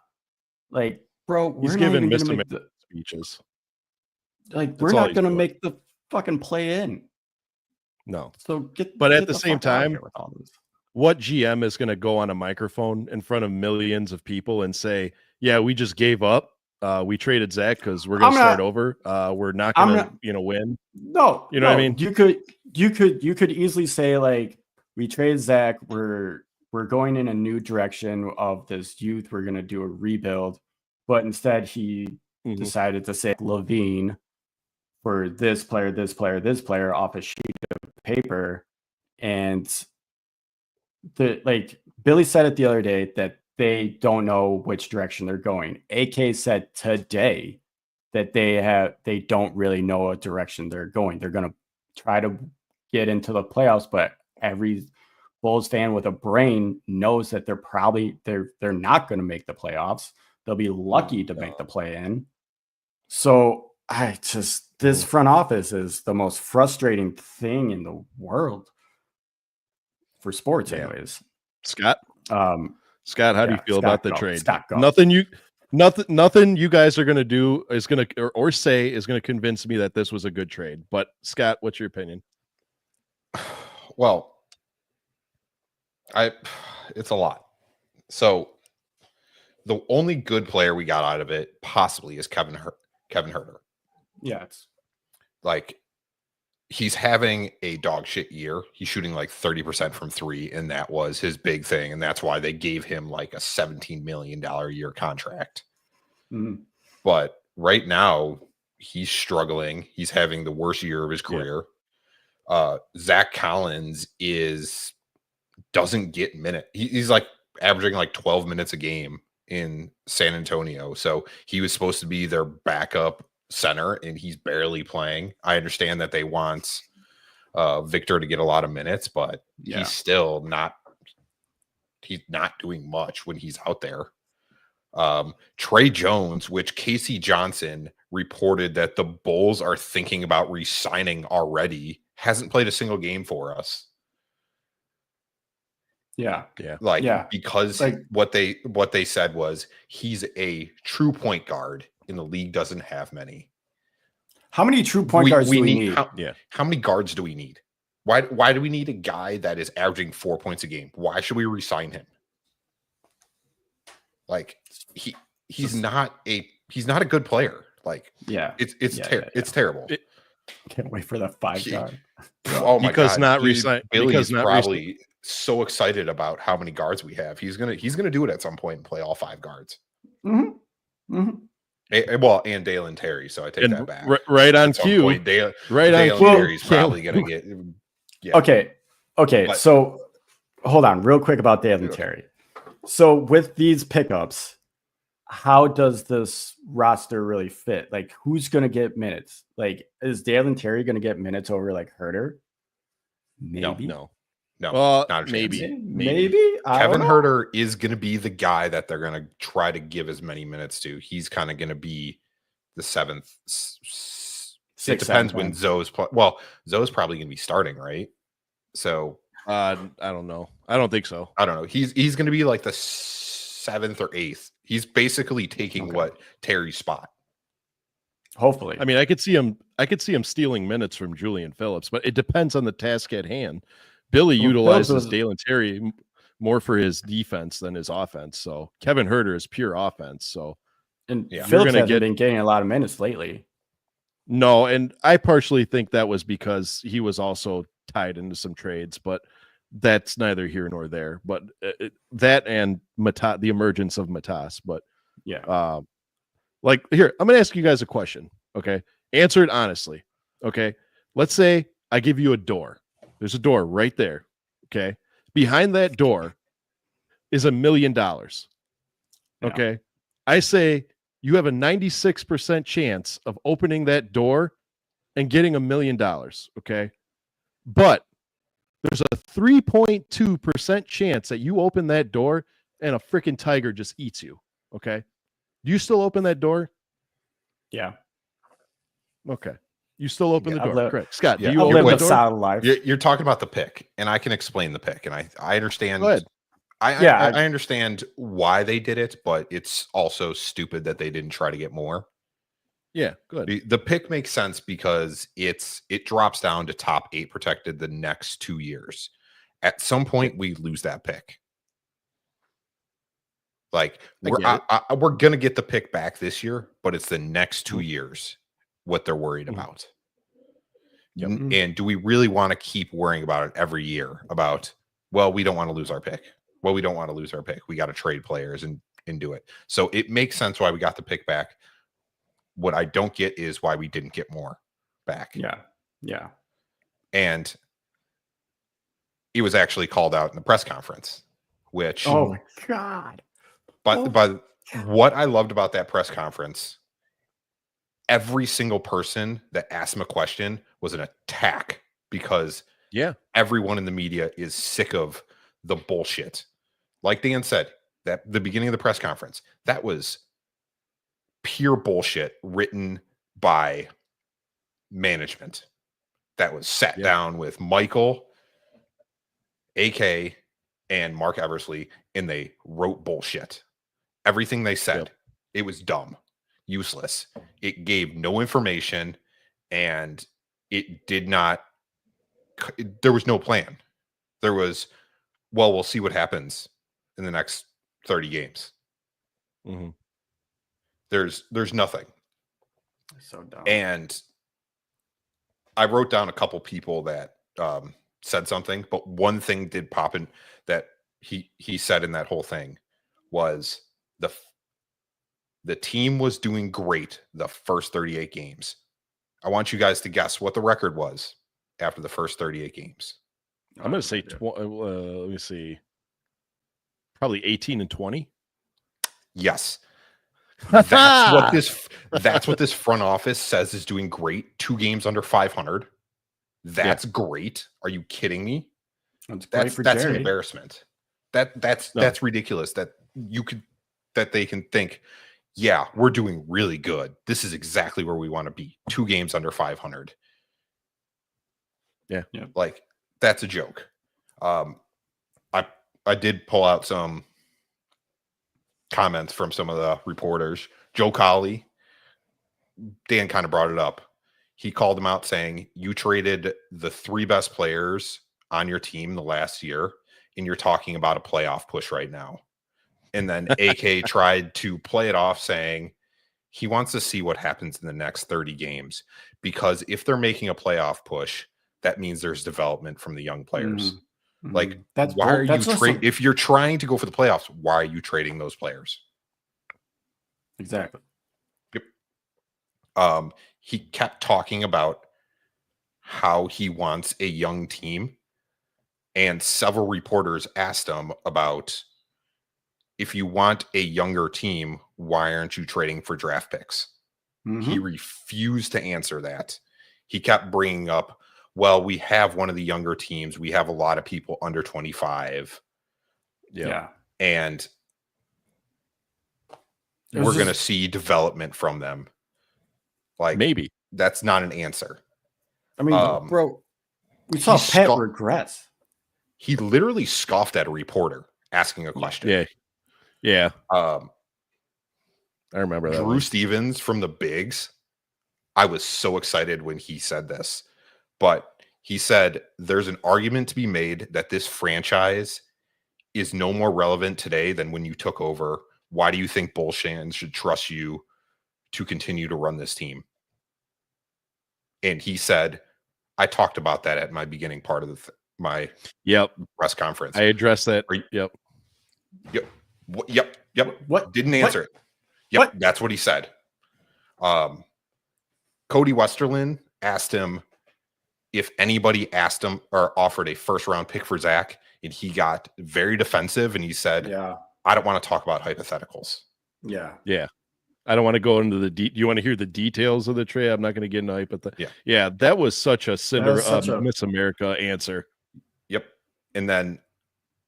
Like, bro, he's giving Mr. speeches. Like, we're not going to make the fucking play in. No. So but at the same time, what GM is going to go on a microphone in front of millions of people and say, yeah, we just gave up. We traded Zach because we're going to start over. We're not going to, win. No, what I mean? You could easily say, like, we traded Zach. We're going in a new direction of this youth. We're going to do a rebuild. But instead he decided to say Levine for this player off a sheet of paper. And like Billy said it the other day that they don't know which direction they're going. AK said today that they don't really know what direction they're going. They're going to try to get into the playoffs, but every Bulls fan with a brain knows that they're not going to make the playoffs. They'll be lucky to make the play in. So this front office is the most frustrating thing in the world for sports, anyways. Scott, how do you feel about the trade? Scott, go. Nothing you guys are going to do is going to or say is going to convince me that this was a good trade. But Scott, what's your opinion? Well, it's a lot. So the only good player we got out of it possibly is Kevin Huerter. Yeah, it's like he's having a dog shit year. He's shooting like 30% from 3, and that was his big thing, and that's why they gave him like a $17 million a year contract. Mm-hmm. But right now he's struggling. He's having the worst year of his career. Zach Collins doesn't get minutes. He's like averaging like 12 minutes a game in San Antonio. So he was supposed to be their backup center, and he's barely playing. I understand that they want Victor to get a lot of minutes, but he's still not doing much when he's out there. Trey Jones, which Casey Johnson reported that the Bulls are thinking about re-signing already, hasn't played a single game for us. Because what they said was he's a true point guard, and the league doesn't have many. How many true point guards do we need? How many guards do we need? Why do we need a guy that is averaging 4 points a game? Why should we re-sign him? Like he's not a good player. Like it's terrible. Can't wait for the 5 guard. Oh my god! Not resign. Billy's probably so excited about how many guards we have. He's gonna do it at some point and play all 5 guards. Mm-hmm. Mm-hmm. And Dalen Terry. So I take that back. Right on cue. Dalen cue. Terry's probably gonna get. Yeah. Okay. So hold on, real quick about Dalen Terry. So with these pickups, how does this roster really fit? Like, who's going to get minutes? Like, is Dalen Terry going to get minutes over like Huerter? Maybe. No. Well, not a maybe. Kevin Huerter is going to be the guy that they're going to try to give as many minutes to. He's kind of going to be the 7th. It Six, depends 7th, when man. Zoe's well, Zoe's probably going to be starting, right? So I don't know. I don't think so. I don't know. He's going to be like the 7th or 8th. He's basically taking what Terry's spot. Hopefully. I mean, I could see him stealing minutes from Julian Phillips, but it depends on the task at hand. Billy utilizes Dalen Terry more for his defense than his offense. So Kevin Huerter is pure offense. So and Phillips hasn't been getting a lot of minutes lately. No, and I partially think that was because he was also tied into some trades, but that's neither here nor there. But that and the emergence of Matas. But yeah, like here, I'm going to ask you guys a question. Okay, answer it honestly. Okay, let's say I give you a door. There's a door right there. Okay, behind that door is $1 million. Okay, yeah. I say you have a 96% chance of opening that door and getting $1 million. Okay. But there's a 3.2% chance that you open that door and a freaking tiger just eats you. Okay. Do you still open that door? Yeah. Okay. You still open the door. Correct. Scott, do you open the door? You're talking about the pick, and I can explain the pick, and I understand. Go ahead. I understand why they did it, but it's also stupid that they didn't try to get more. Yeah, good. The pick makes sense because it drops down to top 8 protected the next 2 years. At some point, we lose that pick. Like we're gonna get the pick back this year, but it's the next 2 years what they're worried about. Yep. And do we really want to keep worrying about it every year? About, well, we don't want to lose our pick. Well, we don't want to lose our pick. We got to trade players and do it. So it makes sense why we got the pick back. What I don't get is why we didn't get more back. Yeah. Yeah. And it was actually called out in the press conference, which, oh my God. But what I loved about that press conference, every single person that asked him a question was an attack because everyone in the media is sick of the bullshit. Like Dan said, that the beginning of the press conference, that was pure bullshit written by management. That was sat down with Michael, AK, and Mark Eversley, and they wrote bullshit. Everything they said, it was dumb, useless. It gave no information, and it did not. There was no plan. There was, well, we'll see what happens in the next 30 games. Mm-hmm. There's nothing. So dumb. And I wrote down a couple people that said something, but one thing did pop in that he said in that whole thing was the team was doing great the first 38 games. I want you guys to guess what the record was after the first 38 games. I'm going to say, let me see, probably 18-20. Yes. That's what this front office says is doing great. 2 games under 500. That's great. Are you kidding me? That's an embarrassment. That's ridiculous that they can think, yeah, we're doing really good. This is exactly where we want to be. 2 games under 500. Yeah. Like, that's a joke. I did pull out some comments from some of the reporters. Joe Colley, Dan kind of brought it up. He called him out saying, you traded the 3 best players on your team the last year, and you're talking about a playoff push right now. And then AK tried to play it off saying he wants to see what happens in the next 30 games, because if they're making a playoff push, that means there's development from the young players. Mm-hmm. Like, if you're trying to go for the playoffs, why are you trading those players? Exactly. Yep. He kept talking about how he wants a young team, and several reporters asked him about, if you want a younger team, why aren't you trading for draft picks? Mm-hmm. He refused to answer that. He kept bringing up, well, we have one of the younger teams. We have a lot of people under 25. Yeah. And we're going to see development from them. Like, maybe that's not an answer. I mean, bro, we saw Pat regrets. He literally scoffed at a reporter asking a question. Yeah. I remember that. Drew Stevens from the Bigs. I was so excited when he said this, but he said there's an argument to be made that this franchise is no more relevant today than when you took over. Why do you think Bulls fans should trust you to continue to run this team? And he said, I talked about that at my beginning part of my press conference. I addressed that. Yep. What? Didn't answer it. Yep. What? That's what he said. Cody Westerlin asked him if anybody asked him or offered a first round pick for Zach, and he got very defensive and he said, I don't want to talk about hypotheticals. Yeah. I don't want to go into the do you want to hear the details of the trade? I'm not going to get into hypotheticals. Yeah. That was such a Miss America answer. Yep. And then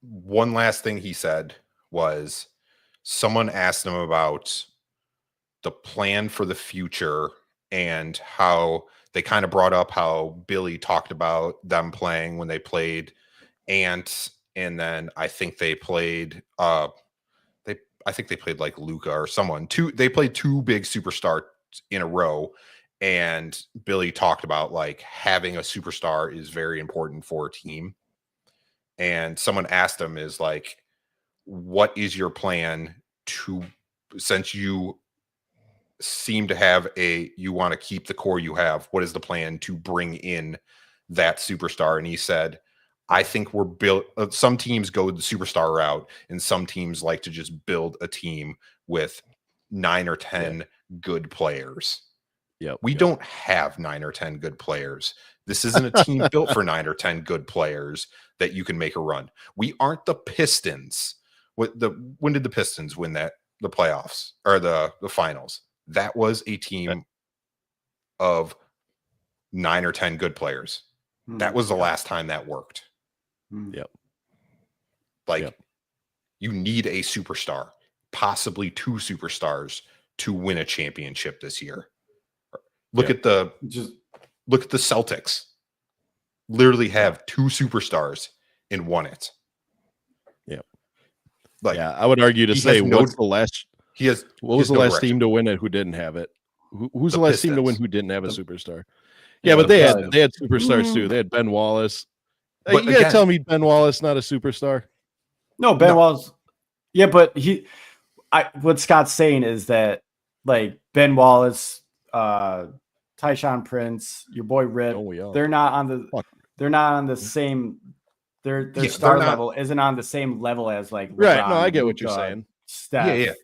one last thing he said was someone asked him about the plan for the future and how they kind of brought up how Billy talked about them playing when they played Ant, and then I think they played like Luka or someone. They played two big superstars in a row, and Billy talked about like having a superstar is very important for a team. And someone asked him is like, what is your plan since you seem to have you want to keep the core you have, what is the plan to bring in that superstar? And he said, I think we're built. Some teams go the superstar route, and some teams like to just build a team with 9 or 10 good players. We don't have 9 or 10 good players. This isn't a team built for 9 or 10 good players that you can make a run. We aren't the Pistons. When did the Pistons win the playoffs or the finals? That was a team of 9 or 10 good players. That was the last time that worked. You need a superstar, possibly 2 superstars to win a championship this year. Look at the Celtics. Literally have 2 superstars and won it. I would argue to say what was the last team to win it who didn't have it? Who's the last team to win who didn't have a superstar? But they had superstars too. They had Ben Wallace. You gotta tell me Ben Wallace not a superstar? No, Ben Wallace. Yeah, but what Scott's saying is that like Ben Wallace, Tyshawn Prince, your boy Rip, they're not on the same. Their star level isn't on the same level as like LeBron, right. No, I get what you're saying. Steph,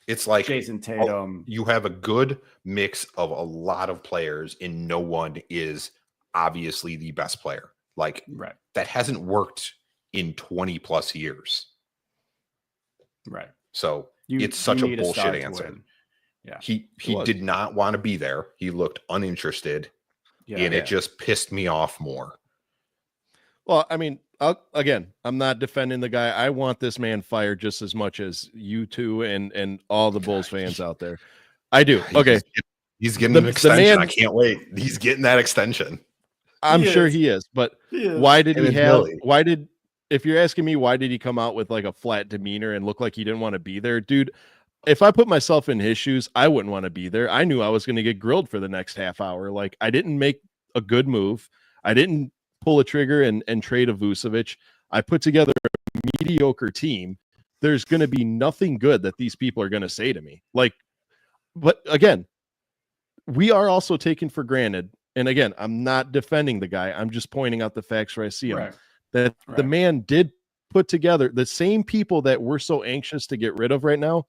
it's like Jason Tatum. You have a good mix of a lot of players, and no one is obviously the best player. Like that hasn't worked in 20 plus years. Right. So it's such a bullshit answer. Yeah. He did not want to be there. He looked uninterested, and it just pissed me off more. Well, I mean, I'm not defending the guy. I want this man fired just as much as you two and all the Bulls fans out there. I do. Okay. He's getting an extension. I can't wait. He's getting that extension. I'm sure he is. But why did if you're asking me, why did he come out with like a flat demeanor and look like he didn't want to be there? Dude, if I put myself in his shoes, I wouldn't want to be there. I knew I was going to get grilled for the next half hour. Like I didn't make a good move. I didn't pull a trigger and trade a Vucevic. I put together a mediocre team. There's going to be nothing good that these people are going to say to me. Like, but again, we are also taken for granted. And again, I'm not defending the guy. I'm just pointing out the facts where I see them. That the man did put together the same people that we're so anxious to get rid of right now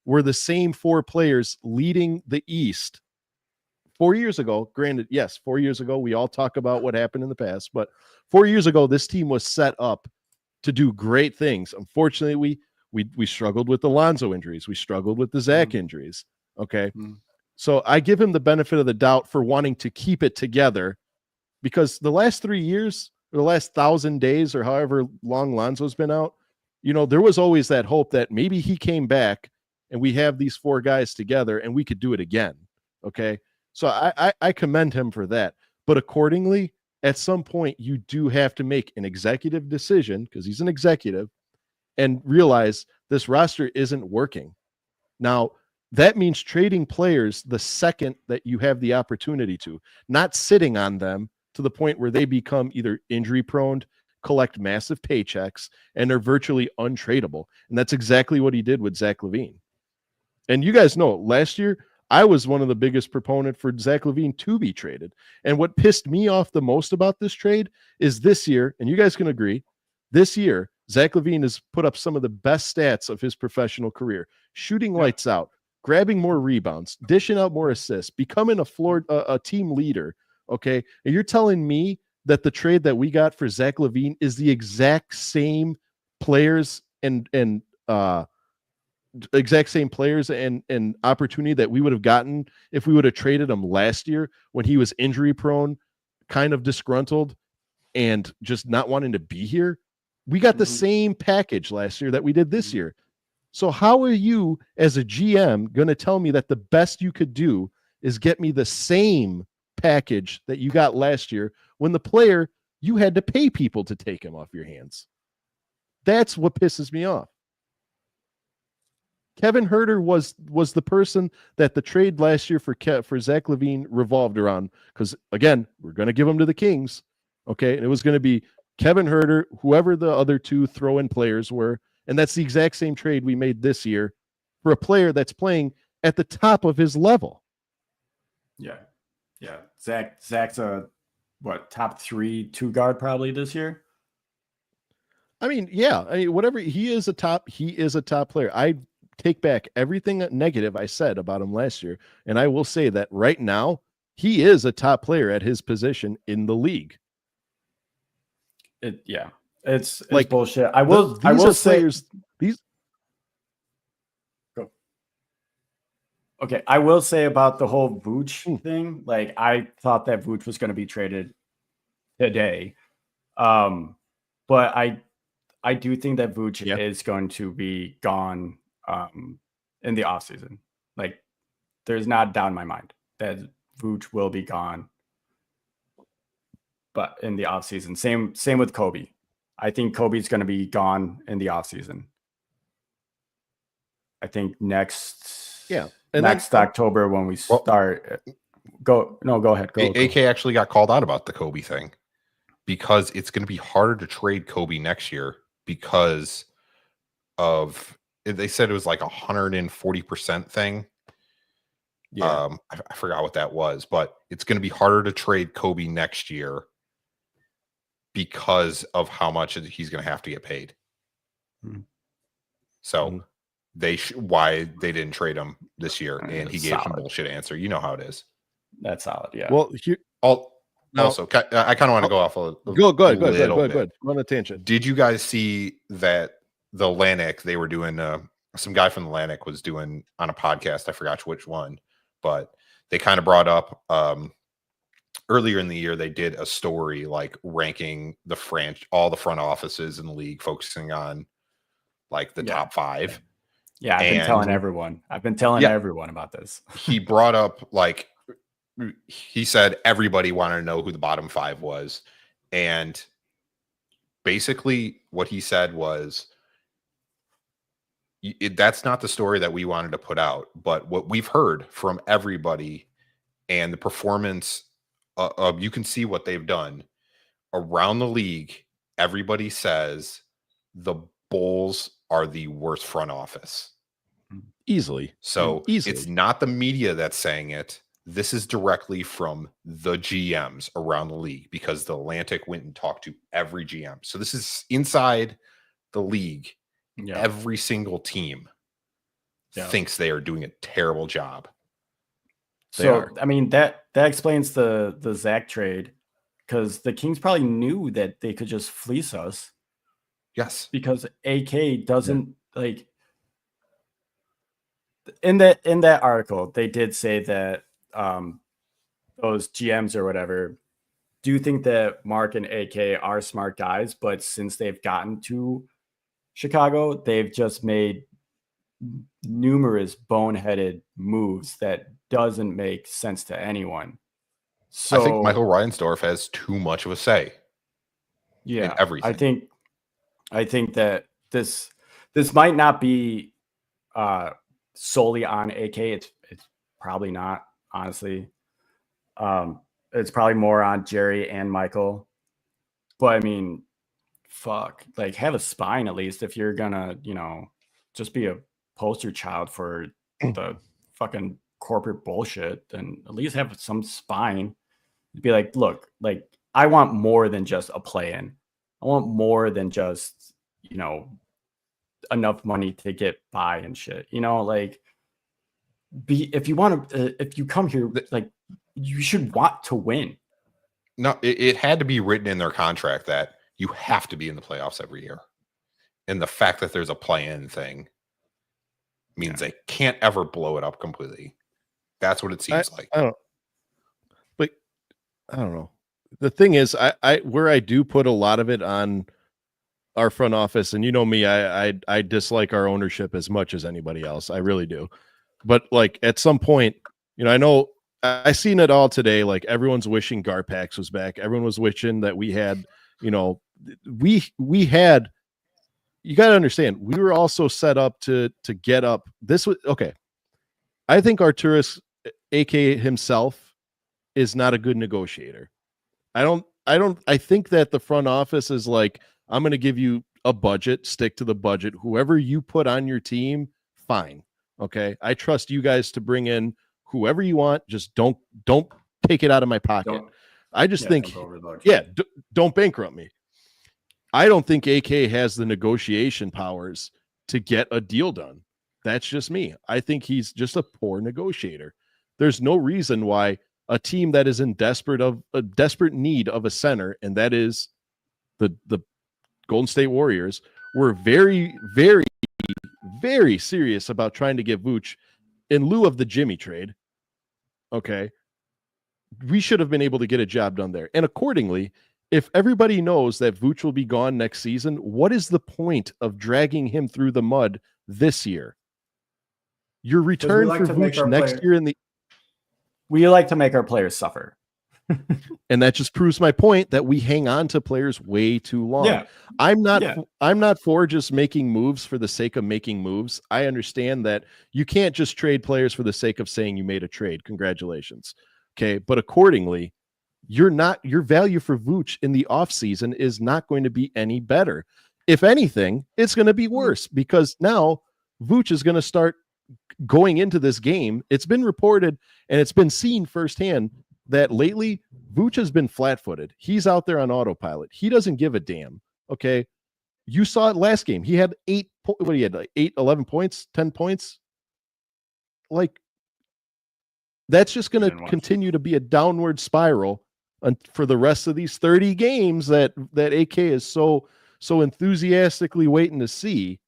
were the same 4 players leading the East 4 years ago. Granted, yes, 4 years ago, we all talk about what happened in the past, but 4 years ago, this team was set up to do great things. Unfortunately, we struggled with the Lonzo injuries. We struggled with the Zach injuries. Okay. So I give him the benefit of the doubt for wanting to keep it together, because the last 3 years, or the last 1,000 days, or however long Lonzo's been out, there was always that hope that maybe he came back and we have these 4 guys together and we could do it again. Okay. So I commend him for that. But accordingly, at some point, you do have to make an executive decision, because he's an executive, and realize this roster isn't working. Now, that means trading players the second that you have the opportunity to, not sitting on them to the point where they become either injury prone, collect massive paychecks, and they're virtually untradeable. And that's exactly what he did with Zach LaVine. And you guys know, last year, I was one of the biggest proponent for Zach LaVine to be traded. And what pissed me off the most about this trade is this year, and you guys can agree, this year, Zach LaVine has put up some of the best stats of his professional career, shooting lights out, grabbing more rebounds, dishing out more assists, becoming a team leader. Okay. And you're telling me that the trade that we got for Zach LaVine is the exact same players and opportunity that we would have gotten if we would have traded him last year when he was injury prone, kind of disgruntled, and just not wanting to be here. We got the same package last year that we did this year. So how are you as a GM going to tell me that the best you could do is get me the same package that you got last year when the player, you had to pay people to take him off your hands? That's what pisses me off. Kevin Huerter was the person that the trade last year for Zach LaVine revolved around, because, again, we're going to give him to the Kings, okay? And it was going to be Kevin Huerter, whoever the other two throw-in players were, and that's the exact same trade we made this year for a player that's playing at the top of his level. Yeah. Zach's a top 3 2-guard probably this year. I mean, yeah. I mean, whatever, he is a top player. I take back everything negative I said about him last year, and I will say that right now he is a top player at his position in the league. It's like bullshit. I will say players, these. Go. Okay, I will say about the whole Vooch thing. Like, I thought that Vooch was going to be traded today, but I do think that Vooch is going to be gone in the offseason. Like, there's not a doubt in my mind that Vooch will be gone, but in the offseason. Same with Kobe. I think Kobe's going to be gone in the offseason. I think next October when we start. Go ahead. AK actually got called out about the Kobe thing because it's going to be harder to trade Kobe next year because of, they said it was like 140% thing. Yeah. I forgot what that was, but it's going to be harder to trade Kobe next year because of how much he's going to have to get paid. So why they didn't trade him this year, and he gave some bullshit answer. You know how it is. That's solid. Yeah. Well, also, I kind of want to go off a go ahead. Go on a tangent. Did you guys see that the Atlantic, they were doing some guy from the Atlantic was doing on a podcast, I forgot which one, but they kind of brought up earlier in the year, they did a story like ranking all the front offices in the league, focusing on like the top 5. Yeah, I've been telling everyone about this. He brought up, like, he said everybody wanted to know who the bottom 5 was. And basically what he said was, that's not the story that we wanted to put out. But what we've heard from everybody and the performance you can see what they've done around the league. Everybody says the Bulls are the worst front office. Easily. It's not the media that's saying it. This is directly from the GMs around the league, because the Atlantic went and talked to every GM. So this is inside the league. Yeah. Every single team thinks they are doing a terrible job. I mean, that explains the Zach trade, because the Kings probably knew that they could just fleece us. Yes. Because AK doesn't like in that article, they did say that those GMs or whatever do think that Mark and AK are smart guys, but since they've gotten to Chicago, they've just made numerous boneheaded moves that doesn't make sense to anyone. So I think Michael Reinsdorf has too much of a say. Yeah, in everything. I think that this might not be solely on AK. It's probably not, honestly. It's probably more on Jerry and Michael. But I mean, fuck, like have a spine at least if you're gonna, just be a poster child for the fucking corporate bullshit. Then at least have some spine. Be like, look, like I want more than just a play-in. I want more than just, enough money to get by and shit. Like if you want to, if you come here, like you should want to win. No, it had to be written in their contract that you have to be in the playoffs every year. And the fact that there's a play-in thing means they can't ever blow it up completely. That's what it seems like. I don't know. The thing is, I where I do put a lot of it on our front office, and me, I dislike our ownership as much as anybody else. I really do. But like at some point, I know I seen it all today. Like everyone's wishing Garpax was back. Everyone was wishing that we had, we had. You got to understand, we were also set up to get up. This was okay. I think Arturas, AK himself, is not a good negotiator. I think that the front office is like, I'm going to give you a budget, stick to the budget. Whoever you put on your team, fine. Okay. I trust you guys to bring in whoever you want. Just don't take it out of my pocket. I just think, don't bankrupt me. I don't think AK has the negotiation powers to get a deal done. That's just me. I think he's just a poor negotiator. There's no reason why a team that is in desperate need of a center, and that is the Golden State Warriors, were very, very, very serious about trying to get Vooch in lieu of the Jimmy trade. Okay. We should have been able to get a job done there. And accordingly, if everybody knows that Vooch will be gone next season, what is the point of dragging him through the mud this year? Your return for Vooch next year we like to make our players suffer. And that just proves my point that we hang on to players way too long. Yeah. I'm not for just making moves for the sake of making moves. I understand that you can't just trade players for the sake of saying you made a trade. Congratulations. Okay. But accordingly, your value for Vooch in the offseason is not going to be any better. If anything, it's going to be worse because now Vooch is going to start going into this game. It's been reported and it's been seen firsthand that lately Vooch has been flat-footed. He's out there on autopilot. He doesn't give a damn. Okay. You saw it last game. He had 11 points, 10 points. Like that's just going to continue to be a downward spiral for the rest of these 30 games that AK is so enthusiastically waiting to see.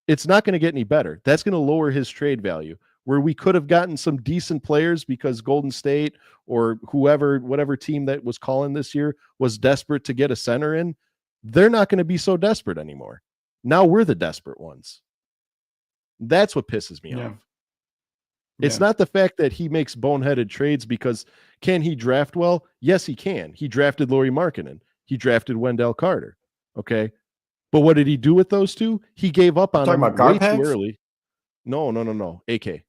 It's not going to get any better. That's going to lower his trade value. Where we could have gotten some decent players because Golden State or whatever team that was calling this year was desperate to get a center in, they're not going to be so desperate anymore. Now we're the desperate ones. That's what pisses me off. It's not the fact that he makes boneheaded trades because can he draft well? Yes, he can. He drafted Lauri Markkanen. He drafted Wendell Carter. Okay. But what did he do with those two? He gave up on them way too early. No. AK.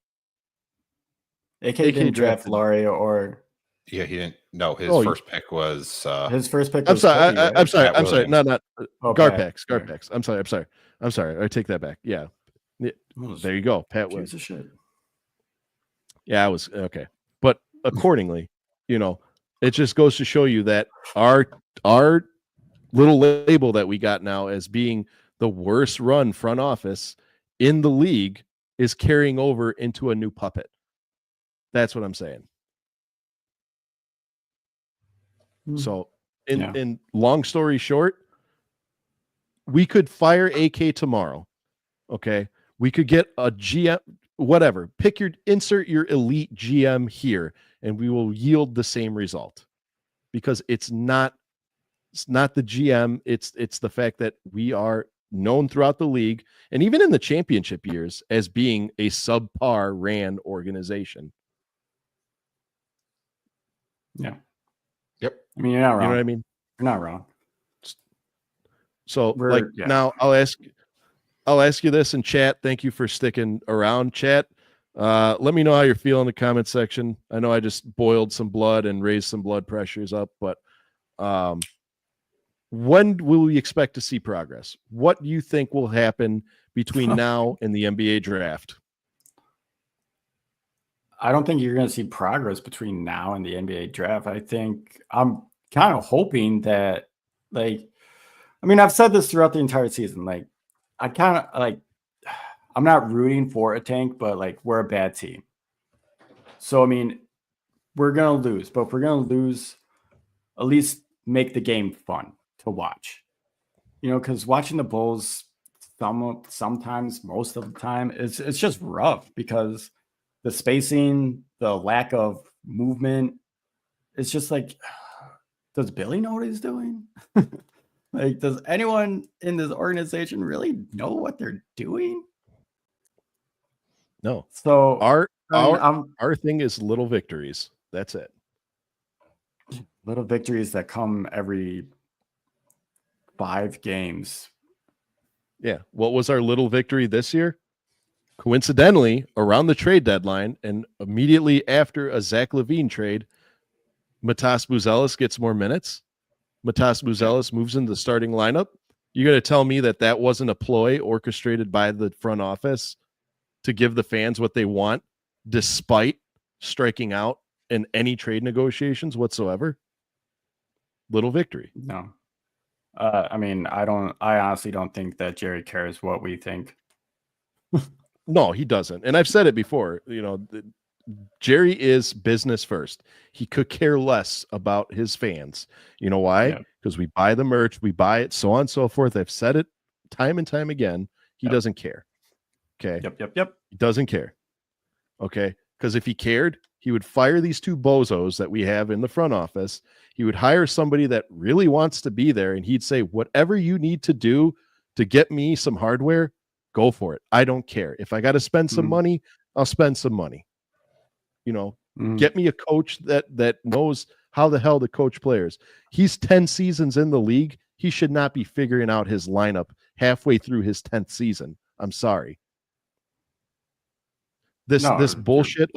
AK didn't draft Lauri or. Yeah, he didn't. No, his first pick was. His first pick. I'm sorry. I'm sorry. Not Garpax. Garpax. I'm sorry. I take that back. Yeah. There you go. Pat Wood. Shit. Yeah, I was okay. But accordingly, it just goes to show you that our little label that we got now as being the worst run front office in the league is carrying over into a new puppet. That's what I'm saying. So in long story short, we could fire AK tomorrow. Okay. We could get a GM, whatever, insert your elite GM here and we will yield the same result because it's not the GM. It's the fact that we are known throughout the league and even in the championship years as being a subpar ran organization. Yeah. Yep. I mean, you're not wrong. You know what I mean? You're not wrong. So now I'll ask you this in chat. Thank you for sticking around, chat. Let me know how you're feeling in the comment section. I know I just boiled some blood and raised some blood pressures up, but when will we expect to see progress? What do you think will happen between now and the NBA draft? I don't think you're going to see progress between now and the NBA draft. I think I'm kind of hoping that, like, I mean, I've said this throughout the entire season. Like, I kind of like, I'm not rooting for a tank, but like, we're a bad team. So, I mean, we're going to lose, but if we're going to lose, at least make the game fun to watch. You know, because watching the Bulls sometimes, most of the time, it's just rough because the spacing, the lack of movement, it's just like, does Billy know what he's doing? Like, does anyone in this organization really know what they're doing? No. So our thing is little victories. That's it. Little victories that come every 5 games. Yeah. What was our little victory this year? Coincidentally, around the trade deadline and immediately after a Zach LaVine trade, Matas Buzelis gets more minutes. Matas Buzelis moves into the starting lineup. You're going to tell me that wasn't a ploy orchestrated by the front office to give the fans what they want, despite striking out in any trade negotiations whatsoever? Little victory. No. I mean, I honestly don't think that Jerry cares what we think. No, he doesn't. And I've said it before, Jerry is business first. He could care less about his fans. You know why? Because we buy the merch, we buy it, so on and so forth. I've said it time and time again. He doesn't care. Okay. Yep. He doesn't care. Okay. Because if he cared, he would fire these 2 bozos that we have in the front office. He would hire somebody that really wants to be there, and he'd say, whatever you need to do to get me some hardware, go for it. I don't care. If I got to spend some money, I'll spend some money. Get me a coach that knows how the hell to coach players. He's 10 seasons in the league. He should not be figuring out his lineup halfway through his 10th season. I'm sorry. This bullshit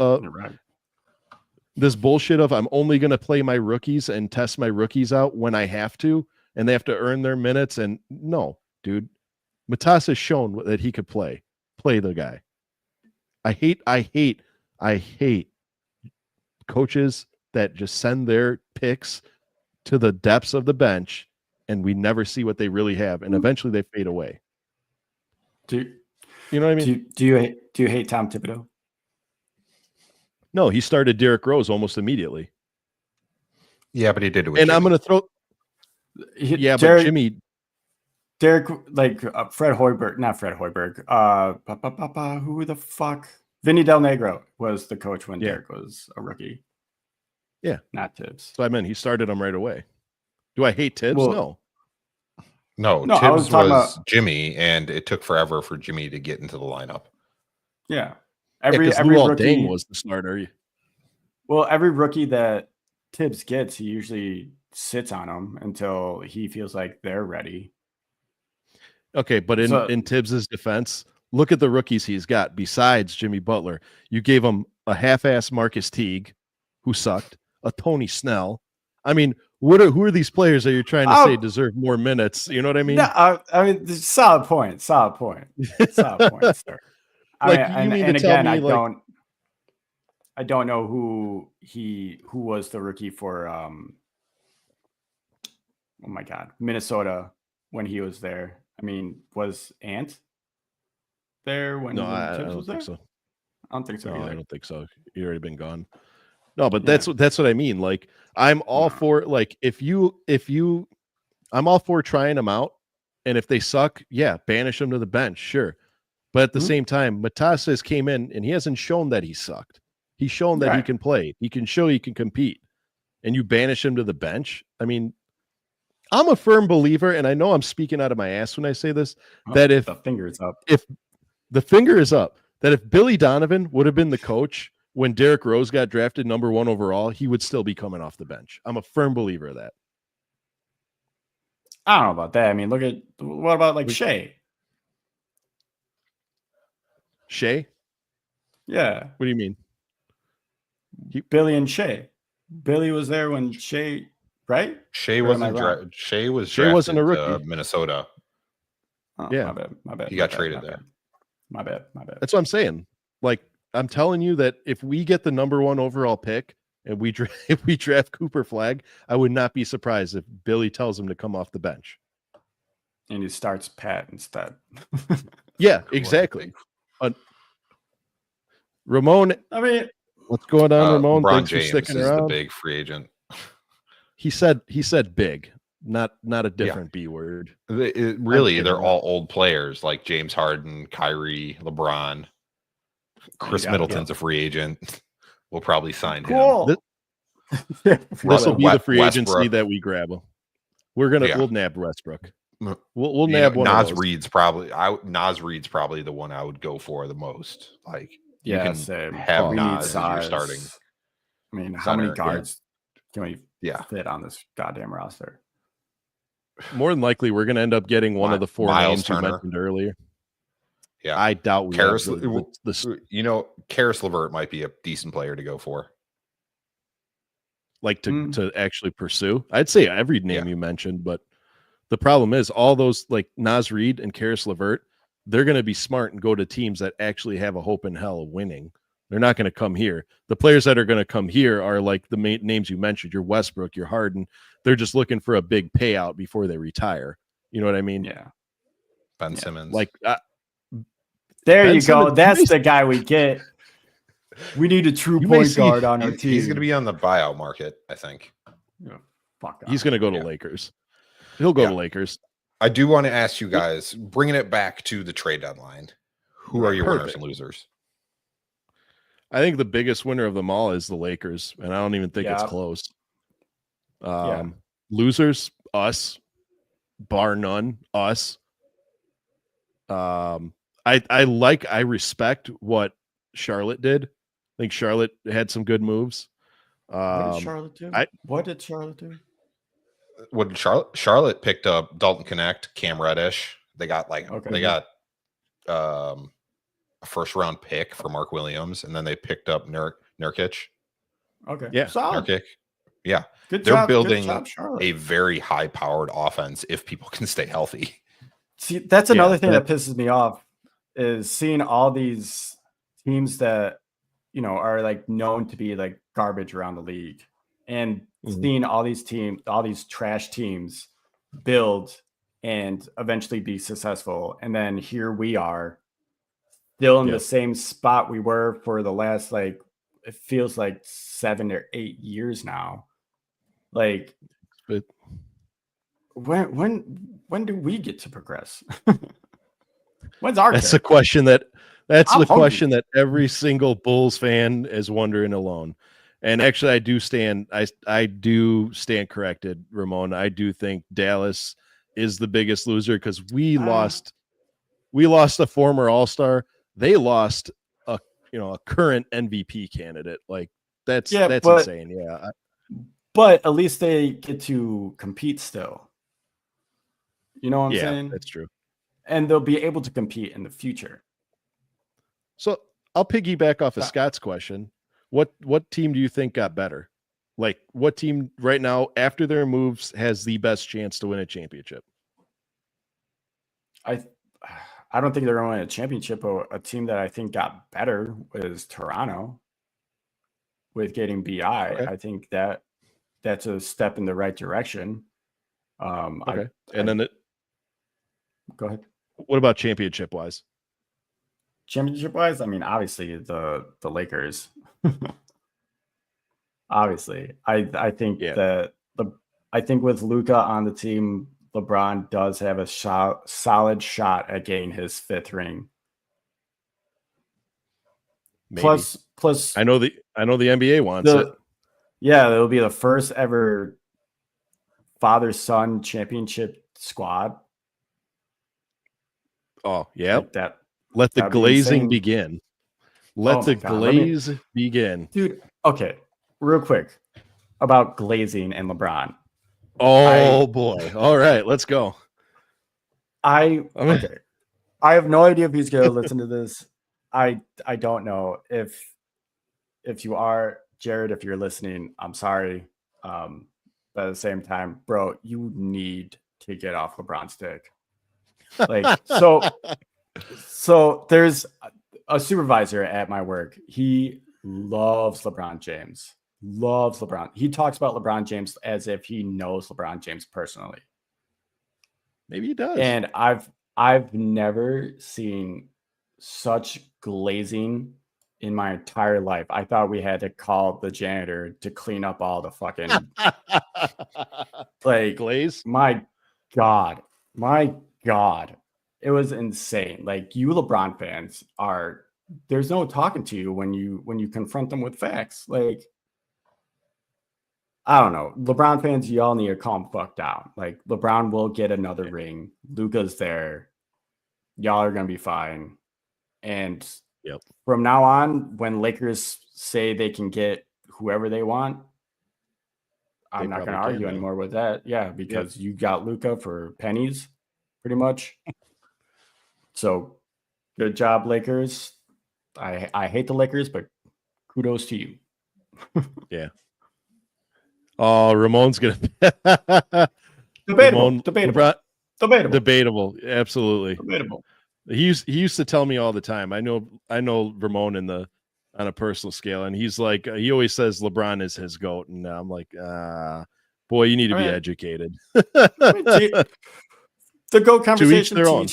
this bullshit of I'm only going to play my rookies and test my rookies out when I have to, and they have to earn their minutes. And no, dude, Matas has shown that he could play the guy. I hate coaches that just send their picks to the depths of the bench and we never see what they really have, and eventually they fade away. You know what I mean? Do you hate Tom Thibodeau? No, he started Derrick Rose almost immediately. Yeah, but he did it with and Jimmy. I'm going to throw but Jimmy Derek, like Fred Hoiberg, not Fred Hoiberg. Who the fuck? Vinny Del Negro was the coach when Derek was a rookie. Yeah, not Tibbs. So I meant he started him right away. Do I hate Tibbs? No. No, Tibbs was Jimmy, and it took forever for Jimmy to get into the lineup. Yeah, every rookie was the starter. Well, every rookie that Tibbs gets, he usually sits on them until he feels like they're ready. Okay, but in Tibbs's defense, look at the rookies he's got besides Jimmy Butler. You gave him a half-ass Marcus Teague, who sucked, a Tony Snell. I mean, who are these players that you're trying to say deserve more minutes? You know what I mean? No, I mean, solid point, sir. I don't know who was the rookie for oh my God, Minnesota when he was there. I mean, was Ant there when I Tibbs don't was think there? So. I don't think so. No, I don't think so. He'd already been gone. No, but that's what I mean. Like, I'm all for, like, I'm all for trying them out, and if they suck, banish them to the bench, sure. But at the same time, Matas came in and he hasn't shown that he sucked. He's shown that he can play. He can show he can compete, and you banish him to the bench. I mean, I'm a firm believer, and I know I'm speaking out of my ass when I say this, that if the finger is up, that if Billy Donovan would have been the coach when Derrick Rose got drafted number 1 overall, he would still be coming off the bench. I'm a firm believer of that. I don't know about that. I mean, what about like Shea? Shea? Yeah. What do you mean? Billy and Shea. Billy was there when Shea, right? Shea wasn't Shea was drafted wasn't a rookie. To Minnesota. Oh, yeah. My bad. He got traded there. My bad. That's what I'm saying. Like, I'm telling you that if we get the number 1 overall pick and if we draft Cooper Flagg, I would not be surprised if Billy tells him to come off the bench. And he starts Pat instead. Yeah, exactly. Ramon, I mean, what's going on, Ramon? LeBron Thanks James for sticking is around. the big free agent. He said big, not a different B word. They're all old players like James Harden, Kyrie, LeBron. Chris Middleton's a free agent. We'll probably sign him. This will be the free agency that we grab. We'll nab Westbrook. We'll nab one. Nas Reed's probably the one I would go for the most. Like, you can have Nas as your starting. I mean, how many guards can we fit on this goddamn roster? More than likely, we're going to end up getting one of the 4 names you mentioned earlier. Yeah, I doubt we. Karis LeVert might be a decent player to go for. Like to actually pursue. I'd say every name you mentioned, but the problem is all those like Nas Reed and Karis LeVert, they're going to be smart and go to teams that actually have a hope in hell of winning. They're not going to come here. The players that are going to come here are like the main names you mentioned, your Westbrook, your Harden. They're just looking for a big payout before they retire. You know what I mean? Yeah. Ben Simmons. Like, there you go. That's the guy we get. We need a true point guard on our team. He's going to be on the buyout market, I think. He's going to go to Lakers. He'll go to Lakers. I do want to ask you guys, bringing it back to the trade deadline, who are your winners and losers? I think the biggest winner of them all is the Lakers, and I don't even think it's close. Losers, us, bar none, us. I respect what Charlotte did. I think Charlotte had some good moves. What did Charlotte do? What did Charlotte picked up Dalton Connect, Cam Reddish. They got a first round pick for Mark Williams, and then they picked up Nurkic. Okay. Yeah. Nurkic. Yeah. They're building a very high powered offense if people can stay healthy. See, that's another thing that pisses me off is seeing all these teams that, are like known to be like garbage around the league, and seeing all these trash teams build and eventually be successful. And then here we are still in the same spot we were for the last, like, it feels like 7 or 8 years now. Like, when do we get to progress? When's our That's the question that every single Bulls fan is wondering alone. And actually, I do stand corrected, Ramon. I do think Dallas is the biggest loser because we lost a former All-Star. They lost a current MVP candidate. Like that's insane. Yeah. But at least they get to compete still. You know what I'm saying? That's true. And they'll be able to compete in the future. So I'll piggyback off of Scott's question. What team do you think got better? Like, what team right now, after their moves, has the best chance to win a championship? I don't think they're going to win a championship, but a team that I think got better is Toronto with getting BI. Okay. I think that's a step in the right direction. Okay. Go ahead. What about championship wise? Championship wise, I mean, obviously the Lakers. Obviously, I think I think with Luka on the team, LeBron does have a solid shot at getting his 5th ring. Maybe. Plus, I know the NBA wants it. Yeah, it'll be the first ever father-son championship squad. Oh yeah, like that. Let the glazing begin. Let the glaze begin. Dude, okay. Real quick about glazing and LeBron. Oh boy. All right, let's go. Okay. I have no idea if he's gonna listen to this. I don't know. If you are, Jared, if you're listening, I'm sorry. But at the same time, bro, you need to get off LeBron's dick. Like, so there's a supervisor at my work. He loves LeBron James. Loves LeBron. He talks about LeBron James as if he knows LeBron James personally. Maybe he does. And I've never seen such glazing in my entire life. I thought we had to call the janitor to clean up all the fucking like glaze. My God. It was insane. Like, you LeBron fans there's no talking to you when you confront them with facts. Like, I don't know. LeBron fans, y'all need to calm fuck down. Like, LeBron will get another ring. Luka's there. Y'all are gonna be fine. And from now on, when Lakers say they can get whoever they want, I'm not gonna argue anymore with that. Yeah, because you got Luka for pennies, pretty much. So good job, Lakers. I hate the Lakers, but kudos to you. Yeah. Oh, Ramon's gonna debatable. Debatable. Absolutely debatable. He used to tell me all the time. I know Ramon on a personal scale, and he's like, he always says LeBron is his GOAT, and I'm like, boy, you need to be educated. The GOAT conversation, to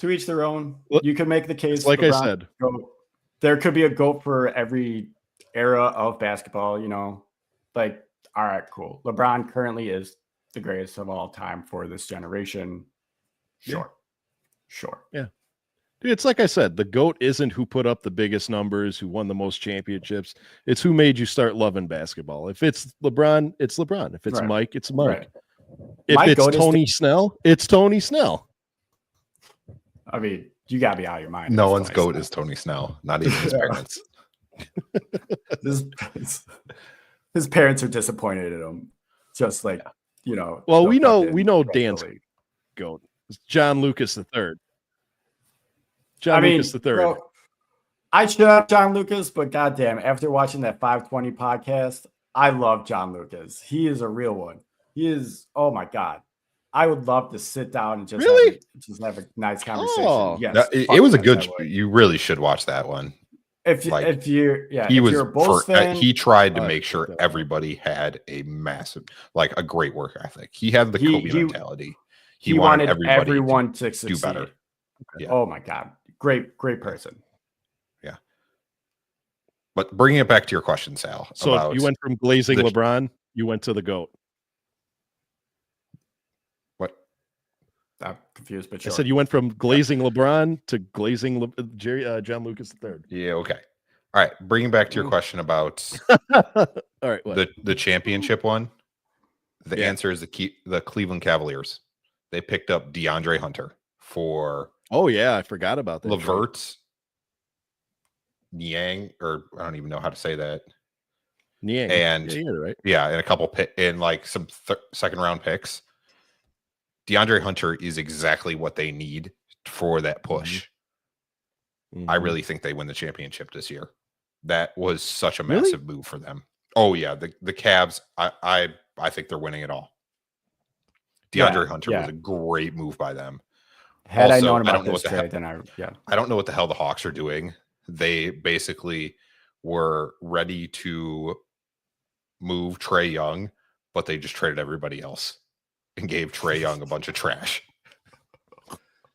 each their own. You can make the case. Like LeBron, I said, there could be a GOAT for every era of basketball. Like, all right, cool. LeBron currently is the greatest of all time for this generation. Sure. Yeah. Dude, it's like I said, the GOAT isn't who put up the biggest numbers, who won the most championships. It's who made you start loving basketball. If it's LeBron, it's LeBron. If it's Mike, it's Mike. Right. If it's Tony Snell, it's Tony Snell. I mean, you gotta be out of your mind. No one's GOAT is Tony Snell, not even his parents. His parents are disappointed in him. Just like, Well, we know Dan's GOAT. It's John Lucas III. Lucas III. Bro, I should have John Lucas, but goddamn, after watching that 520 podcast, I love John Lucas. He is a real one. He is. Oh my God, I would love to sit down and just have a nice conversation. Oh, yes, it was a good. You really should watch that one. If you're a Bulls fan, he tried to make sure everybody had a great work ethic. He had the Kobe mentality. He wanted everyone to succeed. Do better. Okay. Yeah. Oh my God. Great person. Yeah. But bringing it back to your question, Sal. So you went from glazing LeBron, you went to the GOAT. What? I'm confused, but sure. I said you went from glazing LeBron to glazing John Lucas III. Yeah, okay. All right. Bringing back to your question about all right, the championship one. The answer is the Cleveland Cavaliers. They picked up DeAndre Hunter for I forgot about that. LeVert Niang, or I don't even know how to say that. Niang. And right. Yeah, and a couple some second round picks. DeAndre Hunter is exactly what they need for that push. Mm-hmm. I really think they win the championship this year. That was such a massive move for them. Oh yeah, the Cavs. I think they're winning it all. DeAndre Hunter was a great move by them. Had I known about this trade, then I don't know what the hell the Hawks are doing. They basically were ready to move Trae Young, but they just traded everybody else and gave Trae Young a bunch of trash.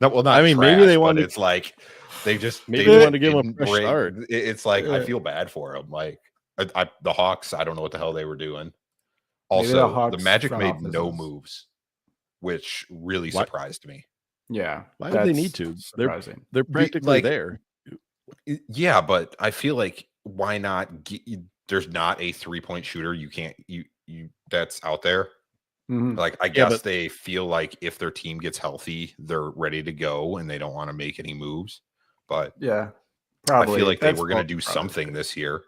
No, well, not. I mean, trash, maybe they wanted. It's like they wanted to give him a fresh start. It's like I feel bad for him. Like the Hawks, I don't know what the hell they were doing. Also, the Magic made no moves, which really surprised me. Yeah, why would they need to? Surprising. They're practically there. Yeah, but I feel like why not? There's not a 3-point shooter. You can't. You that's out there. Mm-hmm. Like I guess they feel like if their team gets healthy, they're ready to go and they don't want to make any moves. But Probably. I feel like they were going to do something this year.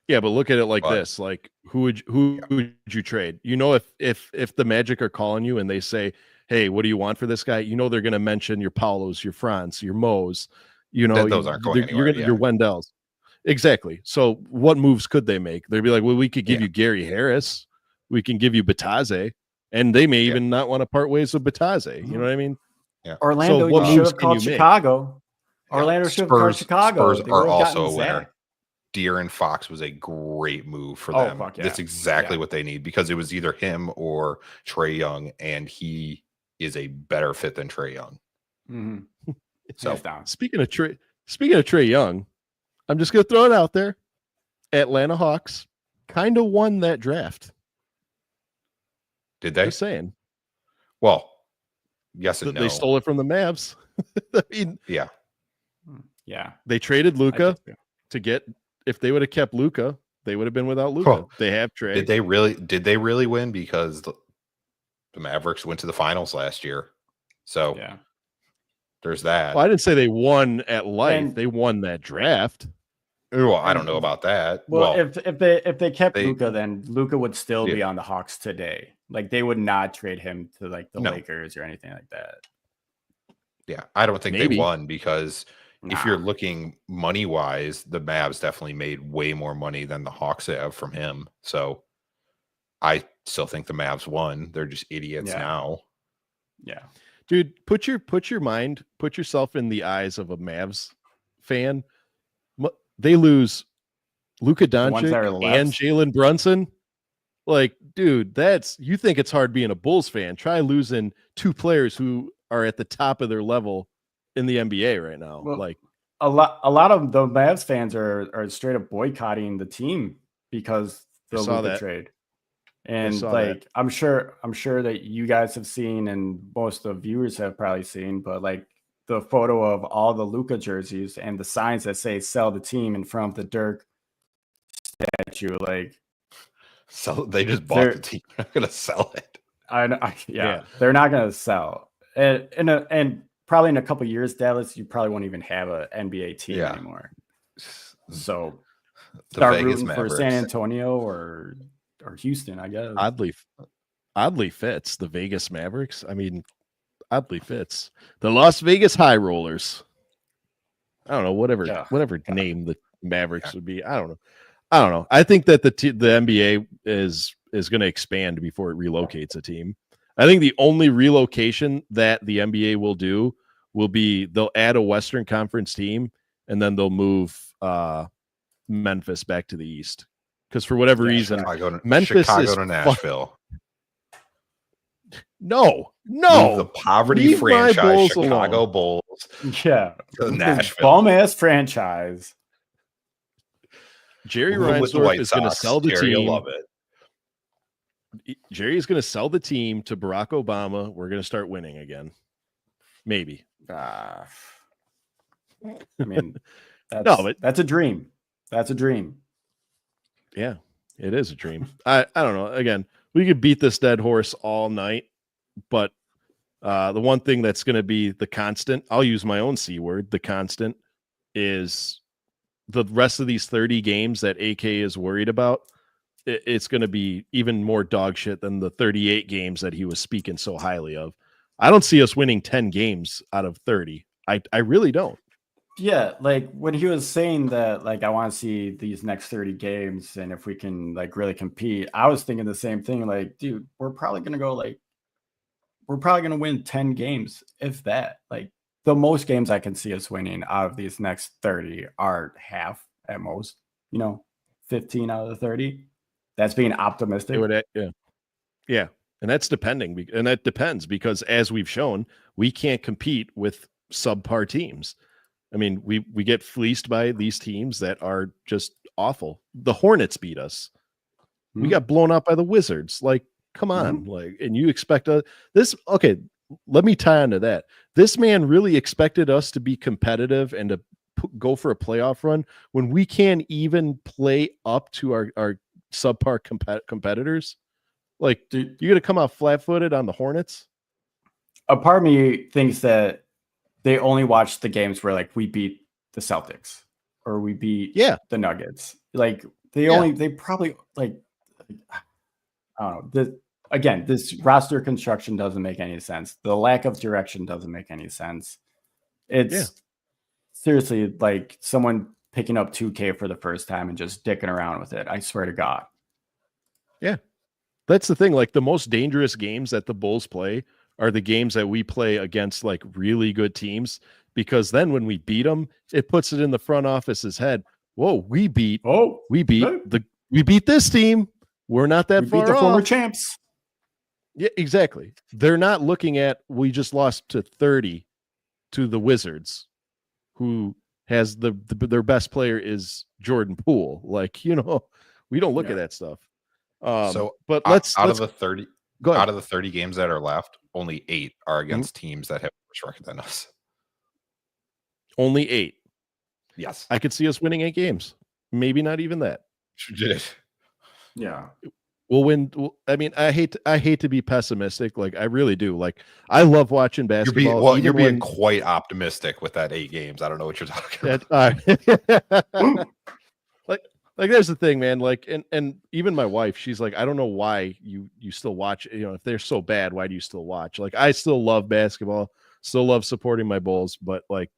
Yeah, but look at it like this: like who would you trade? You know, if the Magic are calling you and they say, "Hey, what do you want for this guy?" You know, they're going to mention your Paulos, your Franz, your Moes. You know, those aren't going anywhere. Your Wendells. Exactly. So, what moves could they make? They'd be like, "Well, we could give you Gary Harris. We can give you Bataze, and they may even not want to part ways with Bataze." You know what I mean? Yeah. Orlando, you should have called Chicago. Orlando should have called Chicago. Spurs are also a winner. De'Aaron Fox was a great move for them. That's exactly what they need, because it was either him or Trae Young, and he is a better fit than Trae Young. Mm-hmm. So speaking of Trae Young, I'm just gonna throw it out there. Atlanta Hawks kind of won that draft. Did they? Just saying. Well, yes and no. They stole it from the Mavs. I mean, yeah. They traded Luka to get. If they would have kept Luka, they would have been without Luka. Huh. They have Trae. Did they really win? Because the Mavericks went to the finals last year. So there's that. Well, I didn't say they won at life. They won that draft. Well, I don't know about that. Well, if they kept Luka, then Luka would still be on the Hawks today. Like, they would not trade him to like the Lakers or anything like that. Yeah, I don't think they won, because if you're looking money wise, the Mavs definitely made way more money than the Hawks have from him. So I still think the Mavs won. They're just idiots now. Yeah. Dude, put yourself in the eyes of a Mavs fan. They lose Luka Doncic and Jalen Brunson. Like, dude, you think it's hard being a Bulls fan. Try losing two players who are at the top of their level in the NBA right now. Well, like a lot of the Mavs fans are straight up boycotting the team because the Luka trade. And like that. I'm sure that you guys have seen, and most of the viewers have probably seen, but like the photo of all the Luka jerseys and the signs that say "sell the team" in front of the Dirk statue, like, so they just bought the team. They're not gonna sell it. They're not gonna sell. And probably in a couple of years, Dallas, you probably won't even have an NBA team anymore. So start rooting for San Antonio or Houston, I guess. Oddly fits the Vegas Mavericks. I mean, oddly fits the Las Vegas High Rollers. I don't know, whatever name the Mavericks would be. I don't know. I think that the NBA is going to expand before it relocates a team. I think the only relocation that the NBA will do will be they'll add a Western Conference team, and then they'll move Memphis back to the East. Because for whatever reason, Memphis is to Nashville. No. Move the poverty franchise, Chicago Bulls. Yeah. To Nashville. Bum-ass franchise. Jerry Reinsdorf is going to sell the team. Love it. Jerry is going to sell the team to Barack Obama. We're going to start winning again. Maybe. I mean, that's a dream. That's a dream. Yeah, it is a dream. I don't know. Again, we could beat this dead horse all night, but the one thing that's going to be the constant, I'll use my own C word, the constant, is the rest of these 30 games that AK is worried about. It's going to be even more dog shit than the 38 games that he was speaking so highly of. I don't see us winning 10 games out of 30. I really don't. Yeah, like when he was saying that, like, I want to see these next 30 games, and if we can like really compete, I was thinking the same thing. Like, dude, we're probably gonna win 10 games, if that. Like, the most games I can see us winning out of these next 30 are half at most. 15 out of the 30. That's being optimistic. Yeah, and that's depending, and that depends because as we've shown, we can't compete with subpar teams. I mean, we get fleeced by these teams that are just awful. The Hornets beat us. Mm-hmm. We got blown out by the Wizards. Like, come on. Mm-hmm. Like, and you expect this? Okay, let me tie onto that. This man really expected us to be competitive and to go for a playoff run when we can't even play up to our subpar competitors. Like, dude, you're gonna come out flat-footed on the Hornets? A part of me thinks that they only watch the games where like we beat the Celtics or we beat the Nuggets. Like they probably like I don't know. Again, this roster construction doesn't make any sense. The lack of direction doesn't make any sense. It's seriously like someone picking up 2K for the first time and just dicking around with it. I swear to God. Yeah. That's the thing. Like the most dangerous games that the Bulls play are the games that we play against like really good teams, because then when we beat them, it puts it in the front office's head. Whoa, we beat this team. We're not that far off. We beat the former champs. Yeah, exactly. They're not looking at, we just lost to 30 to the Wizards, who has their best player is Jordan Poole. Like, we don't look at that stuff. But out of the 30 games that are left, only 8 are against teams that have worse record than us. Only 8. Yes. I could see us winning 8 games. Maybe not even that. Yeah. We'll win. I mean, I hate to be pessimistic. Like I really do. Like I love watching basketball. You're being quite optimistic with that 8 games. I don't know what you're talking about. Like there's the thing, man. Like, and even my wife, she's like, I don't know why you still watch. If they're so bad, why do you still watch? Like, I still love basketball, still love supporting my Bulls, but like,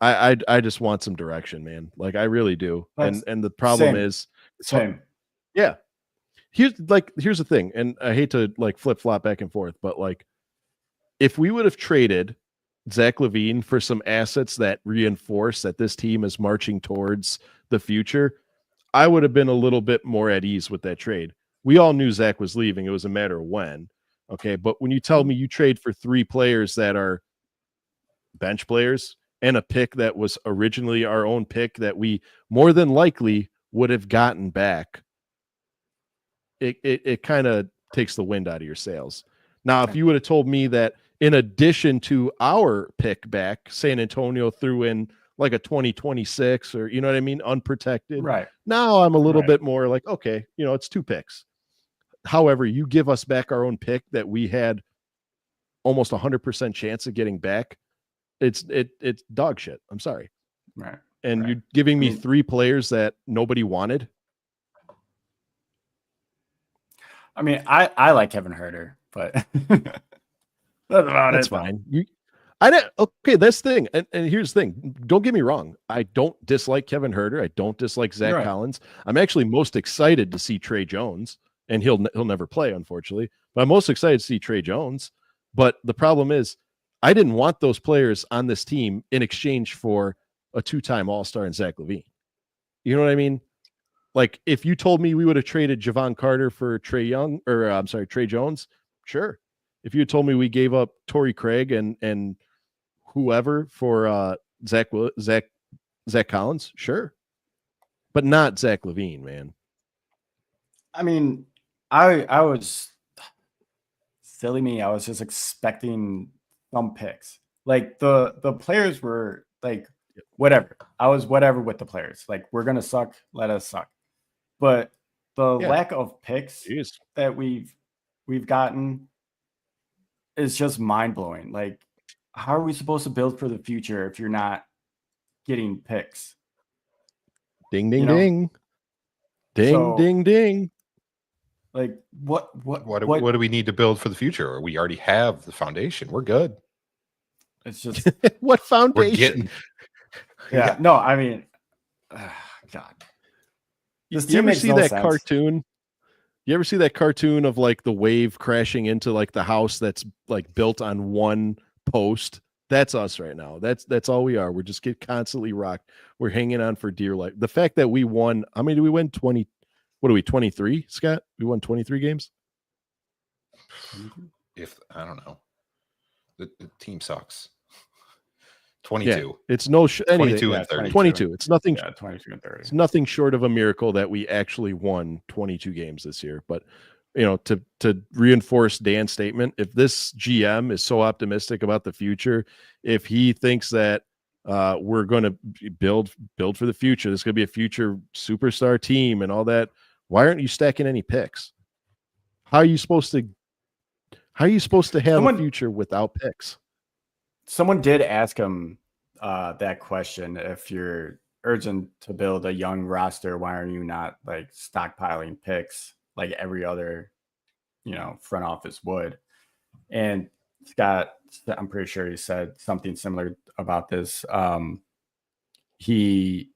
I just want some direction, man. Like I really do. And the problem is, yeah. Here's the thing, and I hate to like flip flop back and forth, but like, if we would have traded Zach LaVine for some assets that reinforce that this team is marching towards the future, I would have been a little bit more at ease with that trade. We all knew Zach was leaving. It was a matter of when. Okay. But when you tell me you trade for 3 players that are bench players and a pick that was originally our own pick that we more than likely would have gotten back, it kind of takes the wind out of your sails. Now, if you would have told me that in addition to our pick back, San Antonio threw in like a 2026 or, you know what I mean? Unprotected. Right. Now I'm a little bit more like, okay, it's 2 picks. However, you give us back our own pick that we had almost 100% chance of getting back. It's dog shit. I'm sorry. Right. And you're giving me 3 players that nobody wanted. I mean, I like Kevin Huerter, but that's fine. Okay, that's the thing. And here's the thing. Don't get me wrong. I don't dislike Kevin Huerter. I don't dislike Zach Collins. I'm actually most excited to see Trey Jones, and he'll never play, unfortunately. But I'm most excited to see Trey Jones. But the problem is, I didn't want those players on this team in exchange for a 2-time All-Star and Zach LaVine. You know what I mean? Like, if you told me we would have traded Javon Carter for Trey Jones, sure. If you told me we gave up Torrey Craig and whoever for Zach Collins, sure. But not Zach LaVine, man. I mean, I was silly me. I was just expecting some picks. Like the players were like whatever. I was whatever with the players. Like, we're gonna suck, let us suck. But the lack of picks that we've gotten is just mind-blowing. Like, how are we supposed to build for the future if you're not getting picks? Ding, ding, ding. Ding, ding, ding. Like, what do we need to build for the future? We already have the foundation. We're good. It's just what foundation? No, I mean, God. You ever see that cartoon? You ever see that cartoon of like the wave crashing into like the house that's like built on one post? That's us right now. That's all we are. We're just constantly rocked. We're hanging on for dear life. The fact that we won, how many do we win? 20. What are we, 23, Scott? We won 23 games? If I don't know. The team sucks. 22. Yeah, it's no 22 and 30. 22. It's nothing. 22 and 30. It's nothing short of a miracle that we actually won 22 games this year. But to reinforce Dan's statement, if this GM is so optimistic about the future, if he thinks that we're going to build for the future, there's going to be a future superstar team and all that, why aren't you stacking any picks? How are you supposed to have a future without picks? Someone did ask him that question. If you're urgent to build a young roster, why are you not like stockpiling picks like every other, front office would? And Scott, I'm pretty sure he said something similar about this. He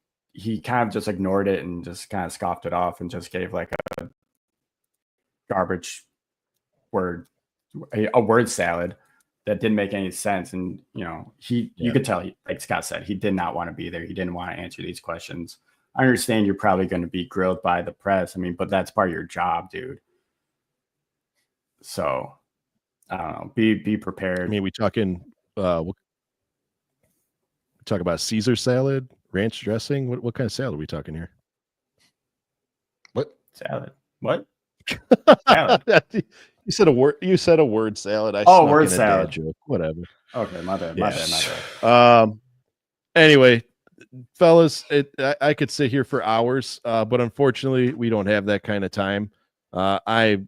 kind of just ignored it and just kind of scoffed it off and just gave like a garbage word, a word salad that didn't make any sense. And, you could tell, like Scott said, he did not want to be there. He didn't want to answer these questions. I understand you're probably going to be grilled by the press. I mean, but that's part of your job, dude. So I don't know. Be prepared. I mean, we talk about Caesar salad, ranch dressing. What kind of salad are we talking here? What salad? What? Salad. You said a word. You said a word salad. Word salad. Joke. Whatever. Okay, my bad. Anyway, fellas, I could sit here for hours, but unfortunately, we don't have that kind of time. I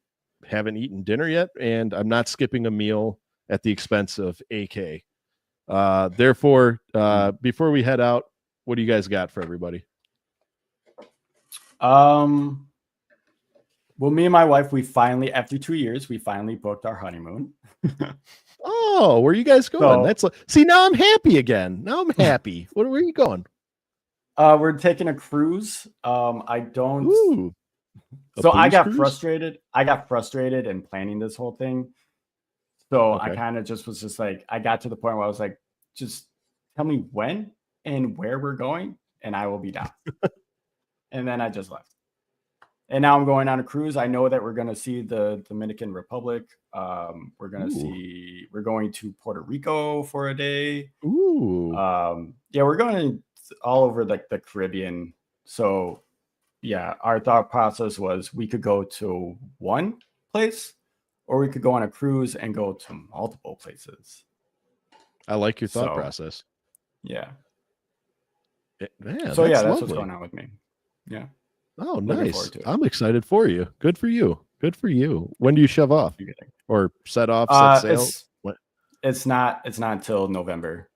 haven't eaten dinner yet, and I'm not skipping a meal at the expense of AK. Therefore, before we head out, what do you guys got for everybody? Well, me and my wife, after 2 years, we finally booked our honeymoon. Oh, where are you guys going? See, now I'm happy again. Now I'm happy. Where are you going? We're taking a cruise. I got frustrated. I got frustrated in planning this whole thing. So I kind of just was just like, I got to the point where I was like, just tell me when and where we're going, and I will be down. And then I just left. And now I'm going on a cruise. I know that we're going to see the Dominican Republic. We're going to Puerto Rico for a day. Ooh. We're going all over like the Caribbean. So yeah, our thought process was we could go to one place or we could go on a cruise and go to multiple places. I like your thought process. Yeah. That's what's going on with me. Yeah. Oh, nice. I'm excited for you. Good for you. Good for you. When do you shove off or set sail? It's not until November.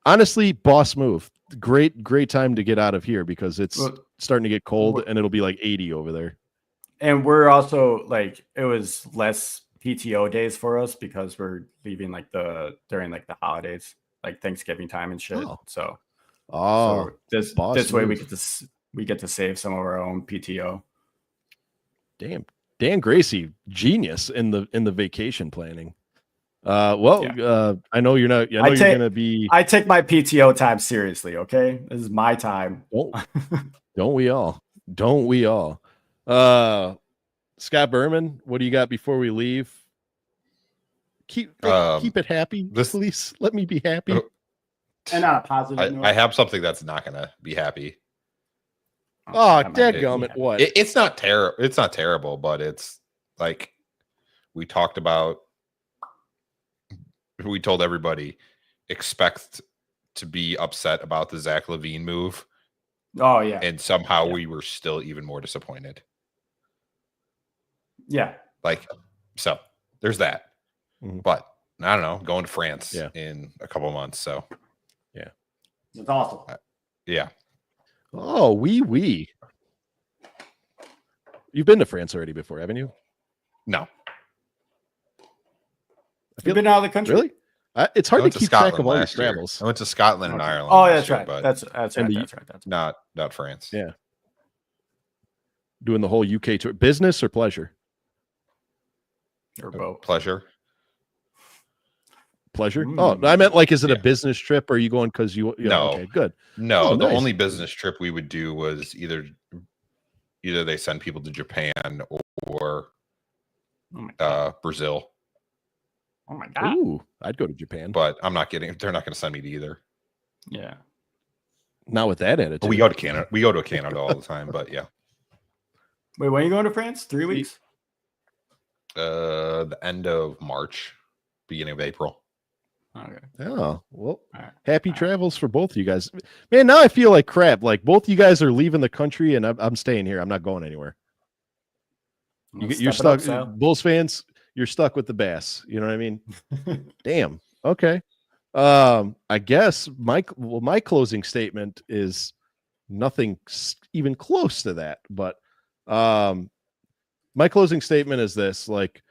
Honestly, boss move. Great time to get out of here because it's starting to get cold and it'll be like 80 over there. And we're also like, it was less PTO days for us because we're leaving during the holidays, like Thanksgiving time and shit. So this way we get to save some of our own PTO. Damn, Dan Gracie, genius in the vacation planning. I know you're not. You're gonna be. I take my PTO time seriously. Okay, this is my time. Don't we all? Don't we all? Scott Berman, what do you got before we leave? Keep it happy, please. Let me be happy. And on a positive note, I have something that's not gonna be happy. Oh, dadgummit! What? It's not terrible. It's not terrible, but it's like we talked about. We told everybody expect to be upset about the Zach LaVine move. Oh yeah, and somehow we were still even more disappointed. Yeah, so there's that. Mm-hmm. But I don't know, going to France in a couple of months. So yeah, it's awesome. Yeah. Oh, we. You've been to France already before, haven't you? No. You've been out of the country? Really? It's hard to keep track of all your travels. I went to Scotland and Ireland. Oh, that's right. That's right. That's not France. Yeah. Doing the whole UK tour, business or pleasure? Or both. Pleasure. Pleasure? Oh, I meant is it a business trip or are you going because you no. Okay, good. No, the only business trip we would do was either they send people to Japan or Brazil. Oh my god. Ooh, I'd go to Japan. But they're not going to send me to either. Yeah. Not with that attitude. We go to Canada. We go to Canada all the time, but yeah. Wait, when are you going to France? 3 weeks? The end of March, beginning of April. Okay. Oh, well, happy travels for both of you guys. Man, now I feel like crap. Like both you guys are leaving the country and I'm staying here. I'm not going anywhere. You're stuck. Bulls fans, you're stuck with the Bass. You know what I mean? Damn. Okay. I guess my closing statement is nothing even close to that. But my closing statement is this: like,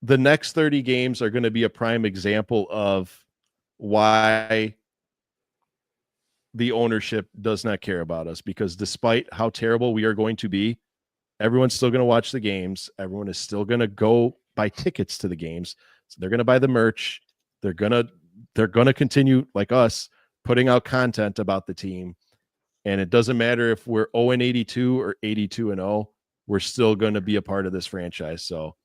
the next 30 games are going to be a prime example of why the ownership does not care about us, because despite how terrible we are going to be, everyone's still going to watch the games. Everyone is still going to go buy tickets to the games. So they're going to buy the merch. They're going to continue, like us, putting out content about the team. And it doesn't matter if we're 0-82 or 82-0, we're still going to be a part of this franchise. So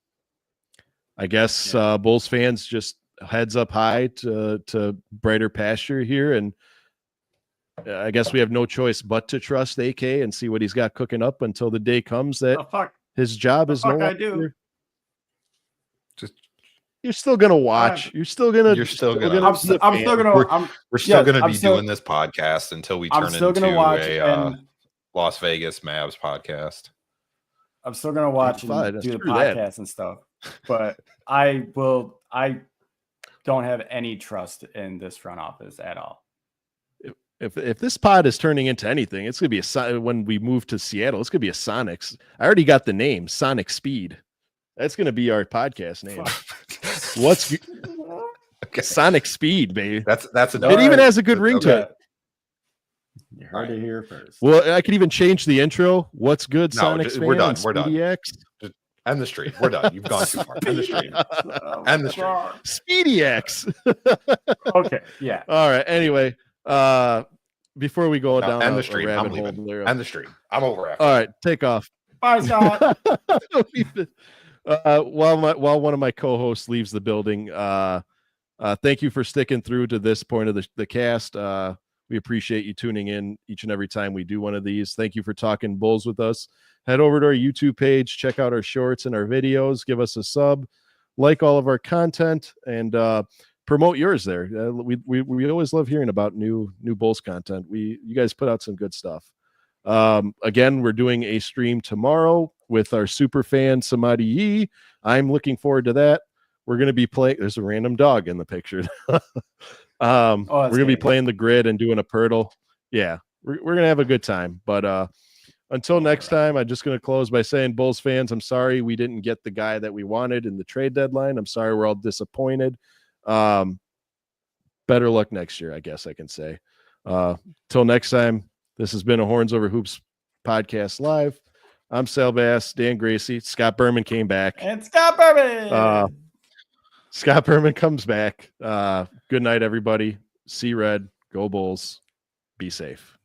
I guess Bulls fans, just heads up high to brighter pasture here. And I guess we have no choice but to trust AK and see what he's got cooking up until the day comes that his job is no longer. You're still gonna watch. We're still gonna be doing this podcast until we turn into a Las Vegas Mavs podcast. I'm still gonna watch and do the podcast and stuff, but I don't have any trust in this front office at all. If this pod is turning into anything, it's gonna be when we move to Seattle, it's gonna be a Sonics. I already got the name, Sonic Speed. That's gonna be our podcast name. What's Sonic Speed, baby? That's it. Even has a good ring to it. You heard it here first. Well, I could even change the intro. What's good, Sonic? We're done. We're done. Just end the stream. We're done. You've gone too far. End the stream. End the stream. Speedy X. Okay. Yeah. All right. Anyway, before we go down end the stream, I'm leaving. End the stream. I'm over after. All right. Take off. Bye, Scott. While one of my co-hosts leaves the building, thank you for sticking through to this point of the cast. We appreciate you tuning in each and every time we do one of these. Thank you for talking Bulls with us. Head over to our YouTube page, check out our shorts and our videos, give us a sub, like all of our content, and promote yours there. We always love hearing about new Bulls content. You guys put out some good stuff. Again, we're doing a stream tomorrow with our super fan Samadhi Yee. I'm looking forward to that. We're going to be playing. There's a random dog in the picture. We're going to be playing the grid and doing a Pirtle. Yeah, we're going to have a good time. But until next time, I'm just going to close by saying, Bulls fans, I'm sorry we didn't get the guy that we wanted in the trade deadline. I'm sorry we're all disappointed. Better luck next year, I guess I can say. Till next time, this has been a Horns Over Hoops podcast live. I'm Sal Bass, Dan Gracie. Scott Berman came back. And Scott Berman. Scott Berman comes back. Good night, everybody. See red. Go Bulls. Be safe.